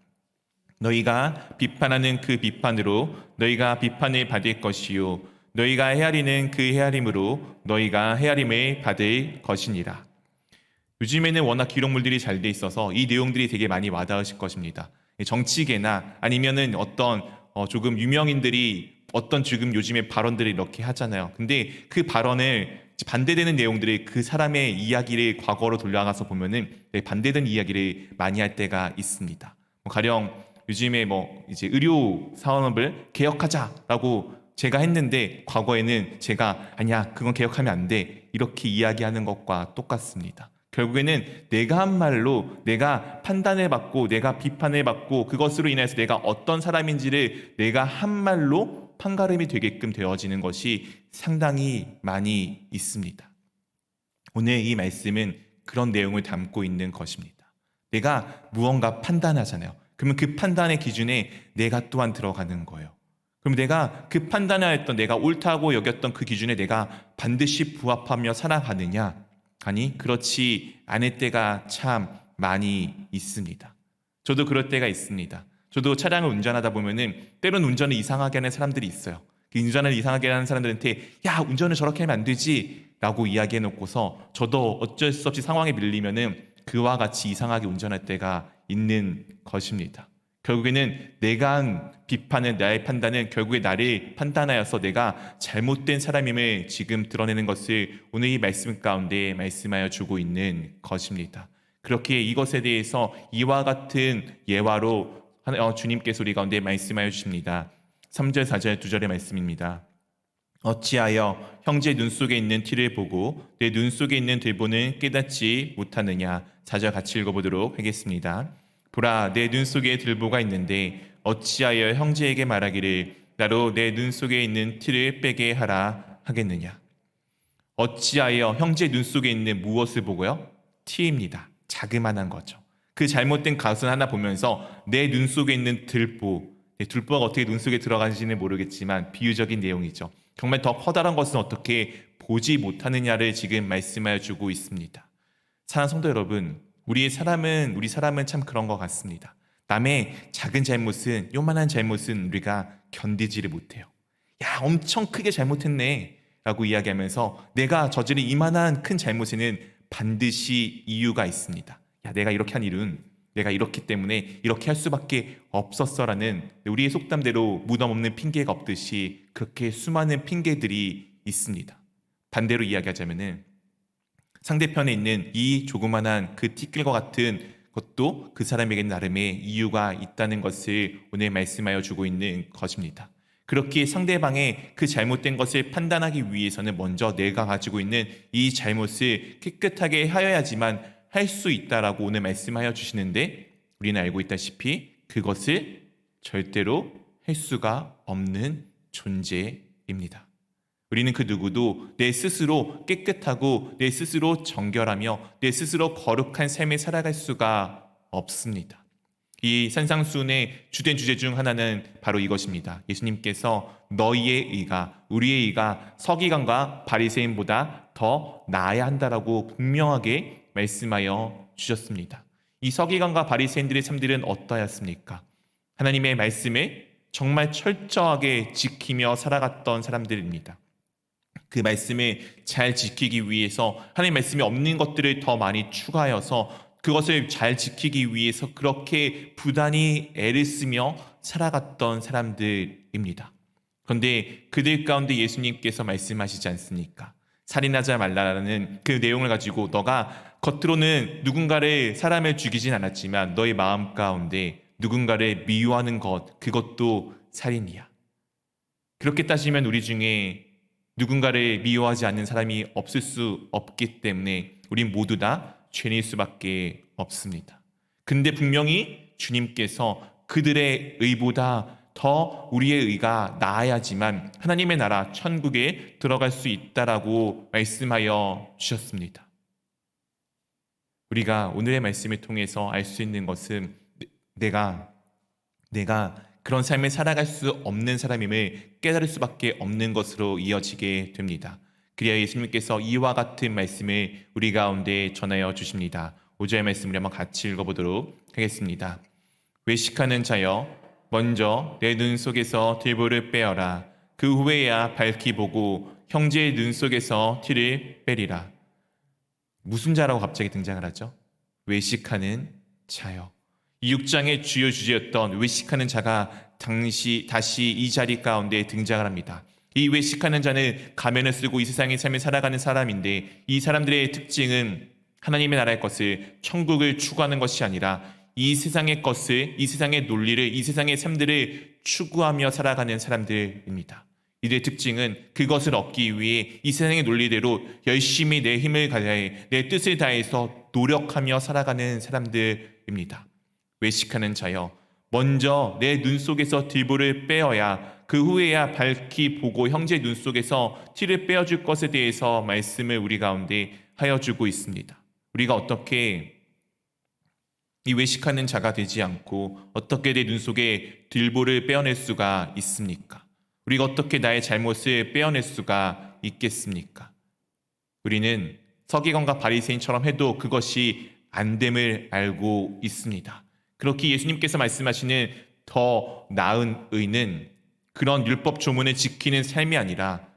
너희가 비판하는 그 비판으로 너희가 비판을 받을 것이요 너희가 헤아리는 그 헤아림으로 너희가 헤아림을 받을 것이니라. 요즘에는 워낙 기록물들이 잘 돼 있어서 이 내용들이 되게 많이 와닿으실 것입니다. 정치계나 아니면은 어떤 조금 유명인들이 어떤 지금 요즘에 발언들을 이렇게 하잖아요. 근데 그 발언을 반대되는 내용들이 그 사람의 이야기를 과거로 돌아가서 보면은 반대된 이야기를 많이 할 때가 있습니다. 가령 요즘에 뭐 이제 의료 산업을 개혁하자라고 제가 했는데 과거에는 제가 아니야 그건 개혁하면 안 돼 이렇게 이야기하는 것과 똑같습니다. 결국에는 내가 한 말로 내가 판단을 받고 내가 비판을 받고 그것으로 인해서 내가 어떤 사람인지를 내가 한 말로 판가름이 되게끔 되어지는 것이 상당히 많이 있습니다. 오늘 이 말씀은 그런 내용을 담고 있는 것입니다. 내가 무언가 판단하잖아요. 그러면 그 판단의 기준에 내가 또한 들어가는 거예요. 그럼 내가 그 판단하였던 내가 옳다고 여겼던 그 기준에 내가 반드시 부합하며 살아가느냐? 아니 그렇지 않을 때가 참 많이 있습니다. 저도 그럴 때가 있습니다. 저도 차량을 운전하다 보면은 때로는 운전을 이상하게 하는 사람들이 있어요. 그 운전을 이상하게 하는 사람들한테 야 운전을 저렇게 하면 안 되지 라고 이야기해 놓고서 저도 어쩔 수 없이 상황에 밀리면은 그와 같이 이상하게 운전할 때가 있는 것입니다. 결국에는 내가 한 비판은 나의 판단은 결국에 나를 판단하여서 내가 잘못된 사람임을 지금 드러내는 것을 오늘 이 말씀 가운데 말씀하여 주고 있는 것입니다. 그렇게 이것에 대해서 이와 같은 예화로 주님께서 우리 가운데 말씀하여 주십니다. 3절, 4절, 2절의 말씀입니다. 어찌하여 형제 눈 속에 있는 티를 보고 내 눈 속에 있는 들보는 깨닫지 못하느냐. 4절 같이 읽어보도록 하겠습니다. 보라 내 눈 속에 들보가 있는데 어찌하여 형제에게 말하기를 나로 내 눈 속에 있는 티를 빼게 하라 하겠느냐. 어찌하여 형제 눈 속에 있는 무엇을 보고요? 티입니다. 자그만한 거죠. 그 잘못된 가순 하나 보면서 내 눈 속에 있는 들보, 들보가 어떻게 눈 속에 들어가는지는 모르겠지만 비유적인 내용이죠. 정말 더 커다란 것은 어떻게 보지 못하느냐를 지금 말씀하여 주고 있습니다. 사랑하는 성도 여러분, 우리 사람은 참 그런 것 같습니다. 남의 작은 잘못은, 요만한 잘못은 우리가 견디지를 못해요. 야, 엄청 크게 잘못했네 라고 이야기하면서 내가 저지른 이만한 큰 잘못에는 반드시 이유가 있습니다. 야, 내가 이렇게 한 일은 내가 이렇기 때문에 이렇게 할 수밖에 없었어라는 우리의 속담대로 무덤 없는 핑계가 없듯이 그렇게 수많은 핑계들이 있습니다. 반대로 이야기하자면은 상대편에 있는 이 조그만한 그 티끌과 같은 것도 그 사람에게는 나름의 이유가 있다는 것을 오늘 말씀하여 주고 있는 것입니다. 그렇게 상대방의 그 잘못된 것을 판단하기 위해서는 먼저 내가 가지고 있는 이 잘못을 깨끗하게 하여야지만 할 수 있다라고 오늘 말씀하여 주시는데 우리는 알고 있다시피 그것을 절대로 할 수가 없는 존재입니다. 우리는 그 누구도 내 스스로 깨끗하고 내 스스로 정결하며 내 스스로 거룩한 삶을 살아갈 수가 없습니다. 이 산상수훈의 주된 주제 중 하나는 바로 이것입니다. 예수님께서 너희의 의가 우리의 의가 서기관과 바리새인보다 더 나아야 한다라고 분명하게 말씀하여 주셨습니다. 이 서기관과 바리새인들의 삶들은 어떠했습니까? 하나님의 말씀을 정말 철저하게 지키며 살아갔던 사람들입니다. 그 말씀을 잘 지키기 위해서 하나님 말씀이 없는 것들을 더 많이 추가하여서 그것을 잘 지키기 위해서 그렇게 부단히 애를 쓰며 살아갔던 사람들입니다. 그런데 그들 가운데 예수님께서 말씀하시지 않습니까? 살인하지 말라라는 그 내용을 가지고 너가 겉으로는 누군가를 사람을 죽이진 않았지만 너의 마음 가운데 누군가를 미워하는 것, 그것도 살인이야. 그렇게 따지면 우리 중에 누군가를 미워하지 않는 사람이 없을 수 없기 때문에 우린 모두 다 죄인일 수밖에 없습니다. 근데 분명히 주님께서 그들의 의보다 더 우리의 의가 나아야지만 하나님의 나라 천국에 들어갈 수 있다라고 말씀하여 주셨습니다. 우리가 오늘의 말씀을 통해서 알 수 있는 것은 내가 그런 삶을 살아갈 수 없는 사람임을 깨달을 수밖에 없는 것으로 이어지게 됩니다. 그래야 예수님께서 이와 같은 말씀을 우리 가운데 전하여 주십니다. 5절 말씀을 한번 같이 읽어보도록 하겠습니다. 외식하는 자여 먼저 내 눈 속에서 들보를 빼어라. 그 후에야 밝히 보고 형제의 눈 속에서 티를 빼리라. 무슨 자라고 갑자기 등장을 하죠? 외식하는 자여. 이 6장의 주요 주제였던 외식하는 자가 다시 이 자리 가운데 등장을 합니다. 이 외식하는 자는 가면을 쓰고 이 세상의 삶을 살아가는 사람인데 이 사람들의 특징은 하나님의 나라의 것을, 천국을 추구하는 것이 아니라 이 세상의 것을, 이 세상의 논리를, 이 세상의 삶들을 추구하며 살아가는 사람들입니다. 이들의 특징은 그것을 얻기 위해 이 세상의 논리대로 열심히 내 힘을 다해 내 뜻을 다해서 노력하며 살아가는 사람들입니다. 외식하는 자여 먼저 내 눈 속에서 들보를 빼어야 그 후에야 밝히 보고 형제의 눈 속에서 티를 빼어줄 것에 대해서 말씀을 우리 가운데 하여주고 있습니다. 우리가 어떻게 이 외식하는 자가 되지 않고 어떻게 내 눈 속에 들보를 빼어낼 수가 있습니까? 우리가 어떻게 나의 잘못을 빼어낼 수가 있겠습니까? 우리는 서기관과 바리새인처럼 해도 그것이 안 됨을 알고 있습니다. 그렇게 예수님께서 말씀하시는 더 나은 의는 그런 율법 조문을 지키는 삶이 아니라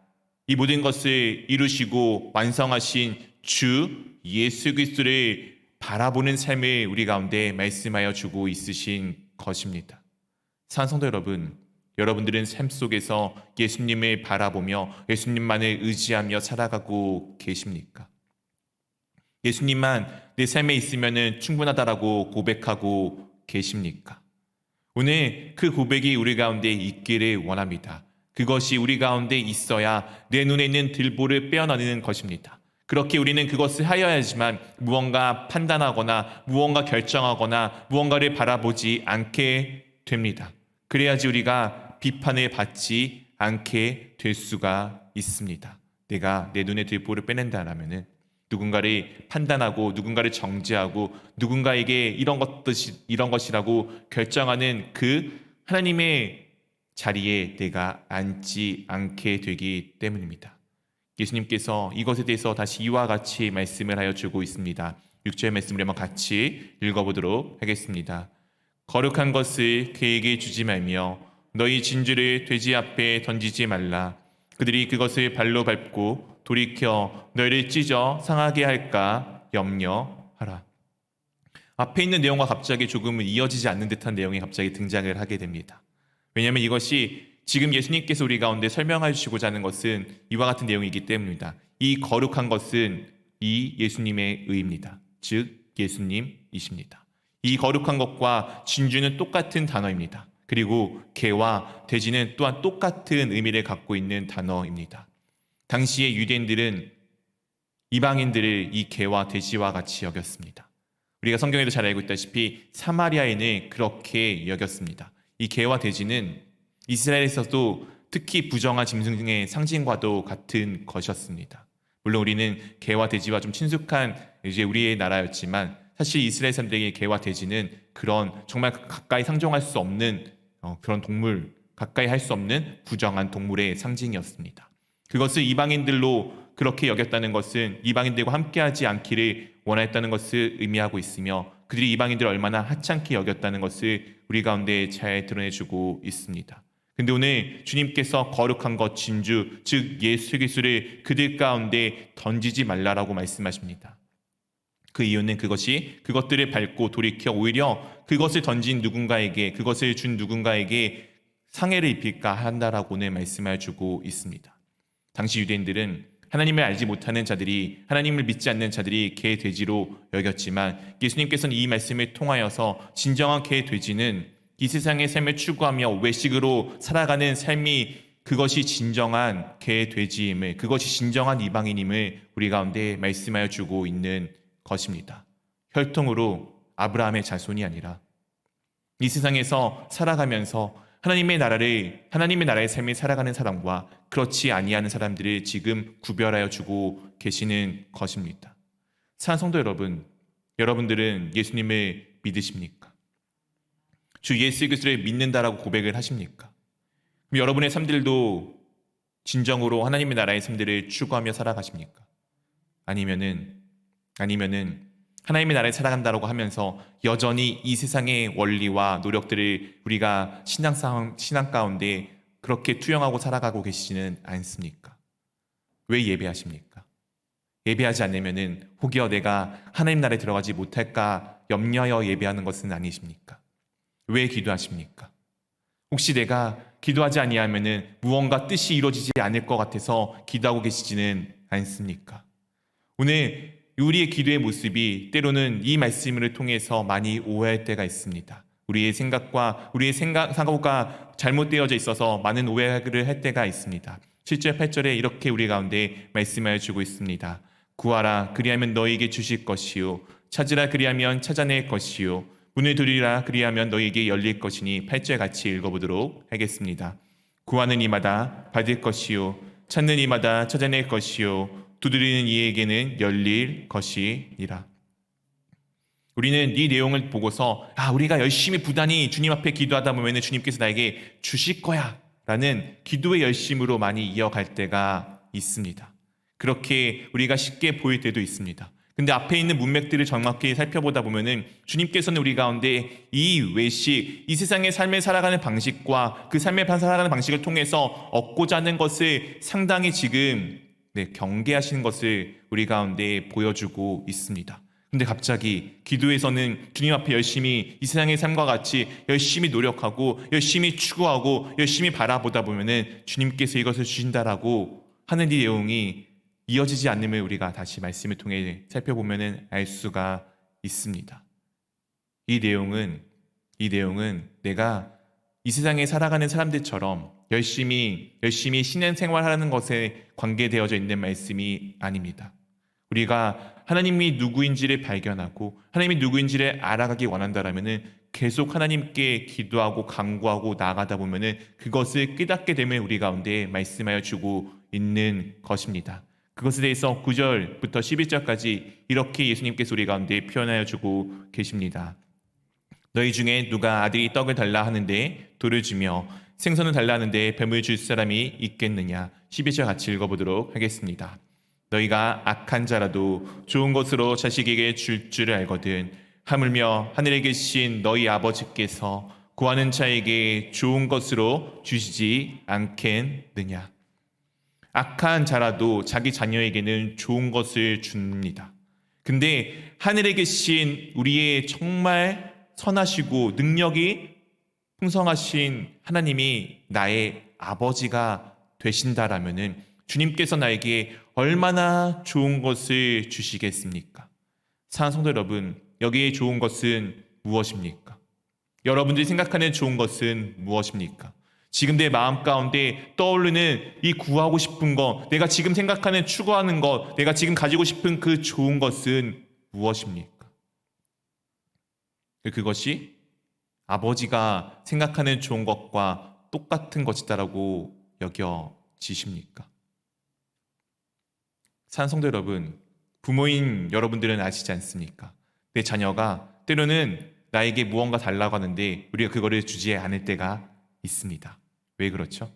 이 모든 것을 이루시고 완성하신 주 예수 그리스도를 바라보는 삶을 우리 가운데 말씀하여 주고 있으신 것입니다. 사랑하는 성도 여러분, 여러분들은 삶 속에서 예수님을 바라보며 예수님만을 의지하며 살아가고 계십니까? 예수님만 내 삶에 있으면 충분하다라고 고백하고 계십니까? 오늘 그 고백이 우리 가운데 있기를 원합니다. 그것이 우리 가운데 있어야 내 눈에 있는 들보를 빼어내는 것입니다. 그렇게 우리는 그것을 하여야지만 무언가 판단하거나 무언가 결정하거나 무언가를 바라보지 않게 됩니다. 그래야지 우리가 비판을 받지 않게 될 수가 있습니다. 내가 내 눈에 들보를 빼낸다라면은 누군가를 판단하고 누군가를 정죄하고 누군가에게 이런 것이라고 결정하는 그 하나님의 자리에 내가 앉지 않게 되기 때문입니다. 예수님께서 이것에 대해서 다시 이와 같이 말씀을 하여 주고 있습니다. 6절 말씀을 한번 같이 읽어보도록 하겠습니다. 거룩한 것을 그에게 주지 말며 너희 진주를 돼지 앞에 던지지 말라. 그들이 그것을 발로 밟고 돌이켜 너희를 찢어 상하게 할까 염려하라. 앞에 있는 내용과 갑자기 조금은 이어지지 않는 듯한 내용이 갑자기 등장을 하게 됩니다. 왜냐하면 이것이 지금 예수님께서 우리 가운데 설명해 주시고자 하는 것은 이와 같은 내용이기 때문입니다. 이 거룩한 것은 이 예수님의 의입니다. 즉 예수님이십니다. 이 거룩한 것과 진주는 똑같은 단어입니다. 그리고 개와 돼지는 또한 똑같은 의미를 갖고 있는 단어입니다. 당시의 유대인들은 이방인들을 이 개와 돼지와 같이 여겼습니다. 우리가 성경에도 잘 알고 있다시피 사마리아인을 그렇게 여겼습니다. 이 개와 돼지는 이스라엘에서도 특히 부정한 짐승의 상징과도 같은 것이었습니다. 물론 우리는 개와 돼지와 좀 친숙한 이제 우리의 나라였지만 사실 이스라엘 사람들에게 개와 돼지는 그런 정말 가까이 상종할 수 없는 그런 동물, 가까이 할 수 없는 부정한 동물의 상징이었습니다. 그것을 이방인들로 그렇게 여겼다는 것은 이방인들과 함께하지 않기를 원했다는 것을 의미하고 있으며 그들이 이방인들을 얼마나 하찮게 여겼다는 것을 우리 가운데 잘 드러내주고 있습니다. 근데 오늘 주님께서 거룩한 것 진주, 즉 예수 그리스도를 그들 가운데 던지지 말라라고 말씀하십니다. 그 이유는 그것들을 밟고 돌이켜 오히려 그것을 던진 누군가에게, 그것을 준 누군가에게 상해를 입힐까 한다라고 오늘 말씀해 주고 있습니다. 당시 유대인들은 하나님을 알지 못하는 자들이, 하나님을 믿지 않는 자들이 개 돼지로 여겼지만 예수님께서는 이 말씀을 통하여서 진정한 개 돼지는 이 세상의 삶을 추구하며 외식으로 살아가는 삶이 그것이 진정한 개 돼지임을, 그것이 진정한 이방인임을 우리 가운데 말씀하여 주고 있는 것입니다. 혈통으로 아브라함의 자손이 아니라 이 세상에서 살아가면서 하나님의 나라의 삶을 살아가는 사람과 그렇지 아니하는 사람들을 지금 구별하여 주고 계시는 것입니다. 사랑하는 성도 여러분, 여러분들은 예수님을 믿으십니까? 주 예수 그리스도를 믿는다라고 고백을 하십니까? 그럼 여러분의 삶들도 진정으로 하나님의 나라의 삶들을 추구하며 살아가십니까? 아니면은 하나님의 나라에 살아간다라고 하면서 여전히 이 세상의 원리와 노력들을 우리가 신앙 가운데 그렇게 투영하고 살아가고 계시지는 않습니까? 왜 예배하십니까? 예배하지 않으면은 혹여 내가 하나님 나라에 들어가지 못할까 염려하여 예배하는 것은 아니십니까? 왜 기도하십니까? 혹시 내가 기도하지 아니하면은 무언가 뜻이 이루어지지 않을 것 같아서 기도하고 계시지는 않습니까? 오늘 우리의 기도의 모습이 때로는 이 말씀을 통해서 많이 오해할 때가 있습니다. 우리의 사고가 잘못되어져 있어서 많은 오해를 할 때가 있습니다. 7절 8절에 이렇게 우리 가운데 말씀하여 주고 있습니다. 구하라 그리하면 너희에게 주실 것이요 찾으라 그리하면 찾아낼 것이요 문을 두드리라 그리하면 너희에게 열릴 것이니 8절 같이 읽어보도록 하겠습니다. 구하는 이마다 받을 것이요 찾는 이마다 찾아낼 것이요 두드리는 이에게는 열릴 것이니라. 우리는 이 내용을 보고서 우리가 열심히 부단히 주님 앞에 기도하다 보면 주님께서 나에게 주실 거야 라는 기도의 열심으로 많이 이어갈 때가 있습니다. 그렇게 우리가 쉽게 보일 때도 있습니다. 근데 앞에 있는 문맥들을 정확히 살펴보다 보면은 주님께서는 우리 가운데 이 외식, 이 세상의 삶을 살아가는 방식과 그 삶을 살아가는 방식을 통해서 얻고자 하는 것을 상당히 지금 경계하시는 것을 우리 가운데 보여주고 있습니다. 근데 갑자기 기도에서는 주님 앞에 열심히 이 세상의 삶과 같이 열심히 노력하고 열심히 추구하고 열심히 바라보다 보면은 주님께서 이것을 주신다라고 하는 이 내용이 이어지지 않음을 우리가 다시 말씀을 통해 살펴보면은 알 수가 있습니다. 이 내용은 내가 이 세상에 살아가는 사람들처럼 열심히 신앙생활하는 것에 관계되어져 있는 말씀이 아닙니다. 우리가 하나님이 누구인지를 발견하고 하나님이 누구인지를 알아가기 원한다라면은 계속 하나님께 기도하고 간구하고 나아가다 보면은 그것을 깨닫게 되면 우리 가운데 말씀하여 주고 있는 것입니다. 그것에 대해서 9절부터 11절까지 이렇게 예수님께서 우리 가운데 표현하여 주고 계십니다. 너희 중에 누가 아들이 떡을 달라 하는데 돌을 주며 생선을 달라 하는데 뱀을 줄 사람이 있겠느냐. 12절 같이 읽어보도록 하겠습니다. 너희가 악한 자라도 좋은 것으로 자식에게 줄 줄을 알거든 하물며 하늘에 계신 너희 아버지께서 구하는 자에게 좋은 것으로 주시지 않겠느냐. 악한 자라도 자기 자녀에게는 좋은 것을 줍니다. 근데 하늘에 계신 우리의 정말 선하시고 능력이 풍성하신 하나님이 나의 아버지가 되신다라면은 주님께서 나에게 얼마나 좋은 것을 주시겠습니까? 사랑하는 성도 여러분, 여기에 좋은 것은 무엇입니까? 여러분들이 생각하는 좋은 것은 무엇입니까? 지금 내 마음 가운데 떠오르는 이 구하고 싶은 것, 내가 지금 생각하는 추구하는 것, 내가 지금 가지고 싶은 그 좋은 것은 무엇입니까? 그것이 아버지가 생각하는 좋은 것과 똑같은 것이다라고 여겨지십니까? 사랑하는 성도 여러분, 부모인 여러분들은 아시지 않습니까? 내 자녀가 때로는 나에게 무언가 달라고 하는데 우리가 그거를 주지 않을 때가 있습니다. 왜 그렇죠?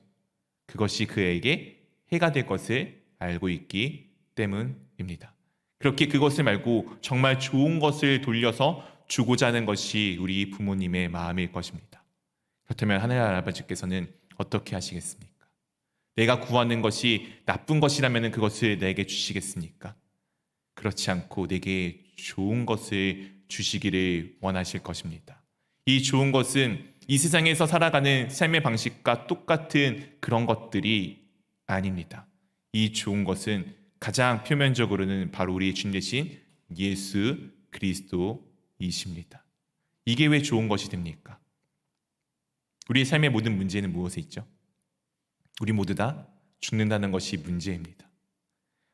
그것이 그에게 해가 될 것을 알고 있기 때문입니다. 그렇게 그것을 말고 정말 좋은 것을 돌려서 주고자 하는 것이 우리 부모님의 마음일 것입니다. 그렇다면 하나님 아버지께서는 어떻게 하시겠습니까? 내가 구하는 것이 나쁜 것이라면 그것을 내게 주시겠습니까? 그렇지 않고 내게 좋은 것을 주시기를 원하실 것입니다. 이 좋은 것은 이 세상에서 살아가는 삶의 방식과 똑같은 그런 것들이 아닙니다. 이 좋은 것은 가장 표면적으로는 바로 우리 주님 되신 예수 그리스도이십니다. 이게 왜 좋은 것이 됩니까? 우리의 삶의 모든 문제는 무엇에 있죠? 우리 모두 다 죽는다는 것이 문제입니다.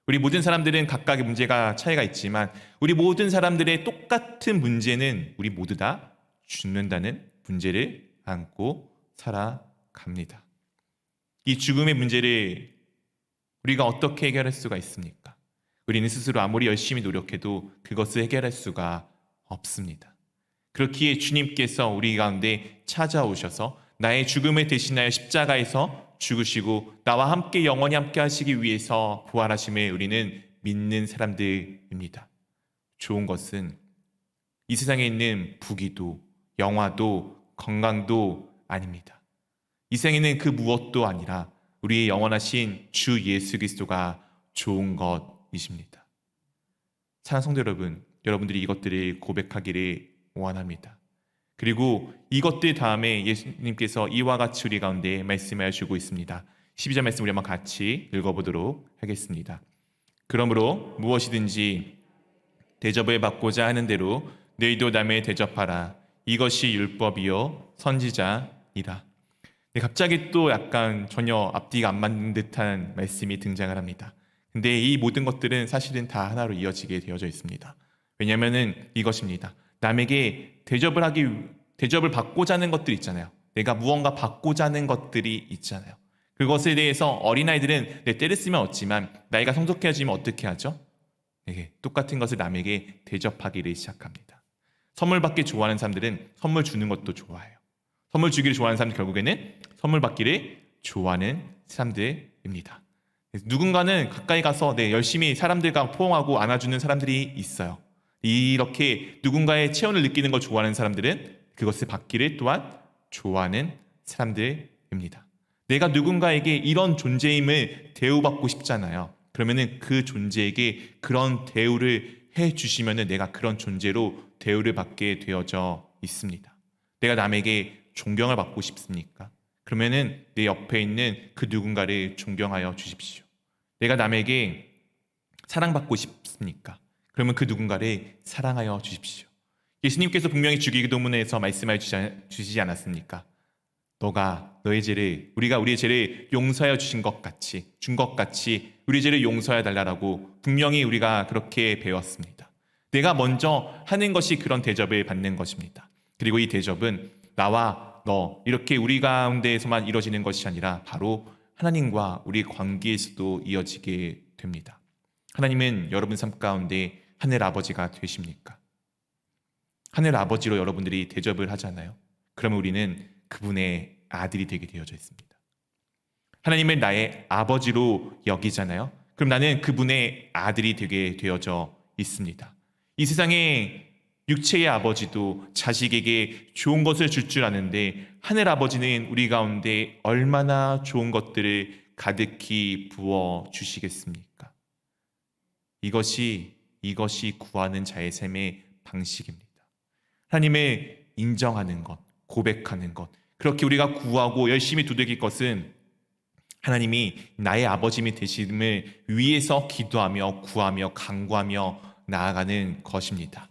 우리 모든 사람들은 각각의 문제가 차이가 있지만 우리 모든 사람들의 똑같은 문제는 우리 모두 다 죽는다는 문제를 안고 살아갑니다. 이 죽음의 문제를 우리가 어떻게 해결할 수가 있습니까? 우리는 스스로 아무리 열심히 노력해도 그것을 해결할 수가 없습니다. 그렇기에 주님께서 우리 가운데 찾아오셔서 나의 죽음을 대신하여 십자가에서 죽으시고 나와 함께 영원히 함께 하시기 위해서 부활하심을 우리는 믿는 사람들입니다. 좋은 것은 이 세상에 있는 부귀도 영화도 건강도 아닙니다. 이 세상에 있는 그 무엇도 아니라 우리의 영원하신 주 예수 그리스도가 좋은 것이십니다. 사랑하는 성도 여러분, 여러분들이 이것들을 고백하기를 원합니다. 그리고 이것들 다음에 예수님께서 이와 같이 우리 가운데 말씀하여 주고 있습니다. 12절 말씀 우리 한번 같이 읽어보도록 하겠습니다. 그러므로 무엇이든지 대접을 받고자 하는 대로 너희도 남을 대접하라. 이것이 율법이요 선지자이라. 갑자기 또 약간 전혀 앞뒤가 안 맞는 듯한 말씀이 등장을 합니다. 근데 이 모든 것들은 사실은 다 하나로 이어지게 되어져 있습니다. 왜냐하면 이것입니다. 남에게 대접을 받고자 하는 것들이 있잖아요. 내가 무언가 받고자 하는 것들이 있잖아요. 그것에 대해서 어린아이들은 때를 쓰면 얻지만 나이가 성숙해지면 어떻게 하죠? 똑같은 것을 남에게 대접하기를 시작합니다. 선물 받기 좋아하는 사람들은 선물 주는 것도 좋아해요. 선물 주기를 좋아하는 사람들 결국에는 선물 받기를 좋아하는 사람들입니다. 누군가는 가까이 가서 열심히 사람들과 포옹하고 안아주는 사람들이 있어요. 이렇게 누군가의 체온을 느끼는 걸 좋아하는 사람들은 그것을 받기를 또한 좋아하는 사람들입니다. 내가 누군가에게 이런 존재임을 대우받고 싶잖아요. 그러면은 그 존재에게 그런 대우를 해주시면은 내가 그런 존재로 대우를 받게 되어져 있습니다. 내가 남에게 존경을 받고 싶습니까? 그러면은 내 옆에 있는 그 누군가를 존경하여 주십시오. 내가 남에게 사랑받고 싶습니까? 그러면 그 누군가를 사랑하여 주십시오. 예수님께서 분명히 주기도문에서 말씀하여 주시지 않았습니까? 너가 너의 죄를 우리가 우리의 죄를 용서하여 준 것 같이 우리 죄를 용서해 달라고 분명히 우리가 그렇게 배웠습니다. 내가 먼저 하는 것이 그런 대접을 받는 것입니다. 그리고 이 대접은 나와 너 이렇게 우리 가운데에서만 이루어지는 것이 아니라 바로 하나님과 우리 관계에서도 이어지게 됩니다. 하나님은 여러분 삶 가운데 하늘 아버지가 되십니까? 하늘 아버지로 여러분들이 대접을 하잖아요. 그러면 우리는 그분의 아들이 되게 되어져 있습니다. 하나님을 나의 아버지로 여기잖아요. 그럼 나는 그분의 아들이 되게 되어져 있습니다. 이 세상에 육체의 아버지도 자식에게 좋은 것을 줄 줄 아는데 하늘 아버지는 우리 가운데 얼마나 좋은 것들을 가득히 부어 주시겠습니까? 이것이 구하는 자의 삶의 방식입니다. 하나님을 인정하는 것, 고백하는 것, 그렇게 우리가 구하고 열심히 두들길 것은 하나님이 나의 아버지님이 되심을 위해서 기도하며 구하며 간구하며 나아가는 것입니다.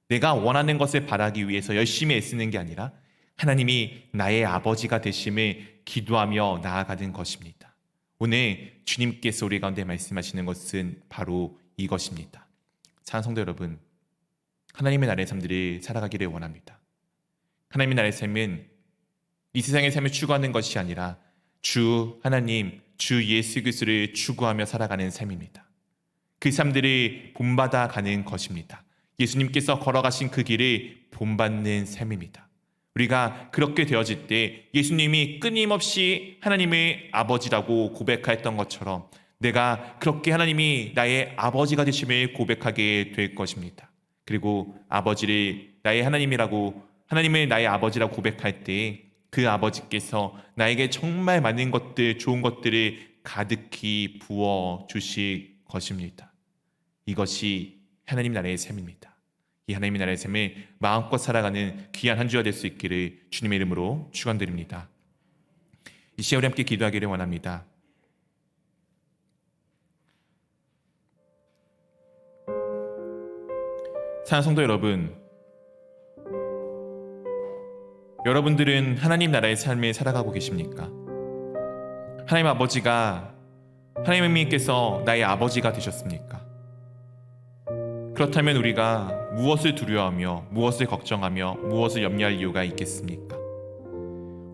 내가 원하는 것을 바라기 위해서 열심히 애쓰는 게 아니라 하나님이 나의 아버지가 되심을 기도하며 나아가는 것입니다. 오늘 주님께서 우리 가운데 말씀하시는 것은 바로 이것입니다. 사랑하는 성도 여러분, 하나님의 나라의 삶들을 살아가기를 원합니다. 하나님의 나라의 삶은 이 세상의 삶을 추구하는 것이 아니라 주 하나님, 주 예수 그리스도를 추구하며 살아가는 삶입니다. 그 삶들이 본받아 가는 것입니다. 예수님께서 걸어가신 그 길을 본받는 삶입니다. 우리가 그렇게 되어질 때 예수님이 끊임없이 하나님의 아버지라고 고백하였던 것처럼 내가 그렇게 하나님이 나의 아버지가 되심을 고백하게 될 것입니다. 그리고 아버지를 나의 하나님이라고, 하나님을 나의 아버지라고 고백할 때 그 아버지께서 나에게 정말 많은 것들, 좋은 것들을 가득히 부어 주실 것입니다. 이것이 하나님 나라의 삶입니다. 이 하나님의 나라의 삶을 마음껏 살아가는 귀한 한 주가 될 수 있기를 주님의 이름으로 축원드립니다. 이 시간 우리 함께 기도하기를 원합니다. 사랑하는 성도 여러분, 여러분들은 하나님 나라의 삶을 살아가고 계십니까? 하나님 아버지가, 하나님께서 나의 아버지가 되셨습니까? 그렇다면 우리가 무엇을 두려워하며 무엇을 걱정하며 무엇을 염려할 이유가 있겠습니까?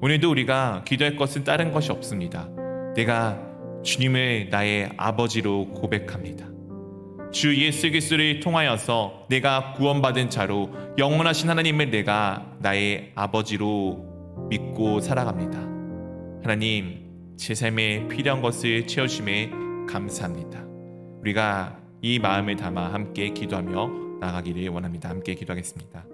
오늘도 우리가 기도할 것은 다른 것이 없습니다. 내가 주님을 나의 아버지로 고백합니다. 주 예수 그리스도를 통하여서 내가 구원받은 자로 영원하신 하나님을 내가 나의 아버지로 믿고 살아갑니다. 하나님, 제 삶에 필요한 것을 채워주심에 감사합니다. 우리가 이 마음을 담아 함께 기도하며 나아가기를 원합니다. 함께 기도하겠습니다.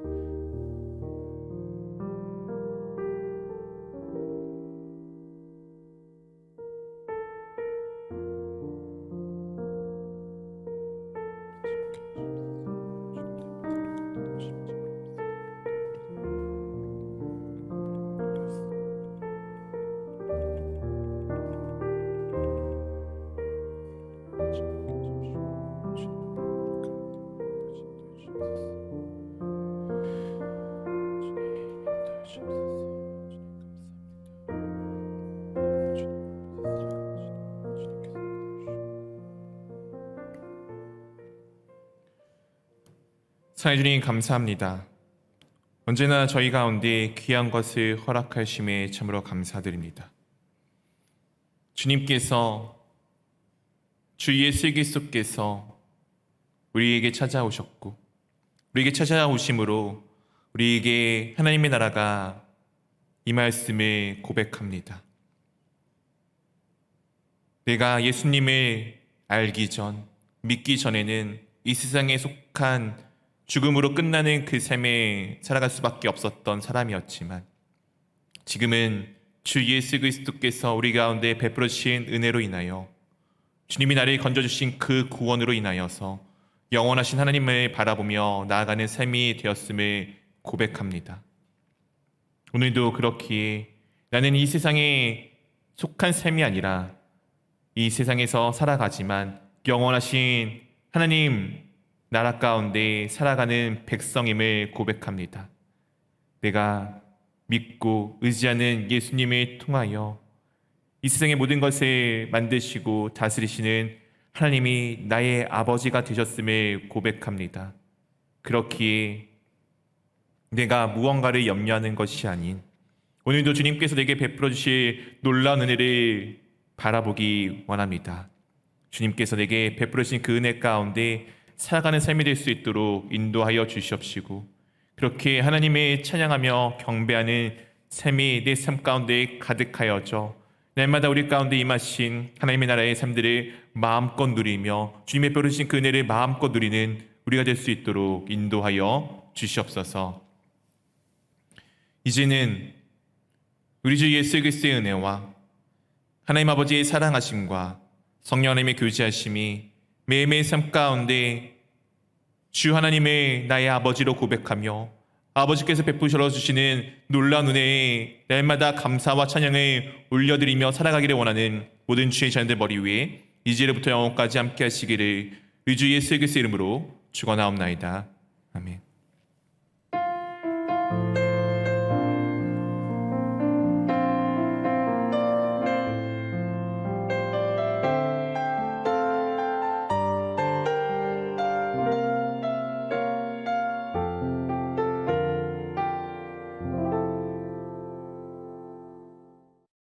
사랑해 주님 감사합니다. 언제나 저희 가운데 귀한 것을 허락하심에 참으로 감사드립니다. 주님께서, 주 예수 그리스도께서 우리에게 찾아오셨고 우리에게 찾아오심으로 우리에게 하나님의 나라가 이 말씀을 고백합니다. 내가 예수님을 알기 전, 믿기 전에는 이 세상에 속한 죽음으로 끝나는 그 삶에 살아갈 수밖에 없었던 사람이었지만 지금은 주 예수 그리스도께서 우리 가운데 베풀어 주신 은혜로 인하여 주님이 나를 건져주신 그 구원으로 인하여서 영원하신 하나님을 바라보며 나아가는 삶이 되었음을 고백합니다. 오늘도 그렇기에 나는 이 세상에 속한 삶이 아니라 이 세상에서 살아가지만 영원하신 하나님 나라 가운데 살아가는 백성임을 고백합니다. 내가 믿고 의지하는 예수님을 통하여 이 세상의 모든 것을 만드시고 다스리시는 하나님이 나의 아버지가 되셨음을 고백합니다. 그렇기에 내가 무언가를 염려하는 것이 아닌 오늘도 주님께서 내게 베풀어 주실 놀라운 은혜를 바라보기 원합니다. 주님께서 내게 베풀어 주신 그 은혜 가운데 살아가는 삶이 될 수 있도록 인도하여 주시옵시고 그렇게 하나님을 찬양하며 경배하는 삶이 내 삶 가운데 가득하여져 날마다 우리 가운데 임하신 하나님의 나라의 삶들을 마음껏 누리며 주님의 베풀어 주신 그 은혜를 마음껏 누리는 우리가 될 수 있도록 인도하여 주시옵소서. 이제는 우리 주 예수 그리스도의 은혜와 하나님 아버지의 사랑하심과 성령 하나님의 교제하심이 매일매일 삶 가운데 주 하나님의 나의 아버지로 고백하며 아버지께서 베푸셔 주시는 놀라운 은혜에 날마다 감사와 찬양을 올려드리며 살아가기를 원하는 모든 주의 자녀들 머리 위에 이제부터 영원까지 함께 하시기를 주 예수 그리스도의 이름으로 축원하옵나이다. 아멘.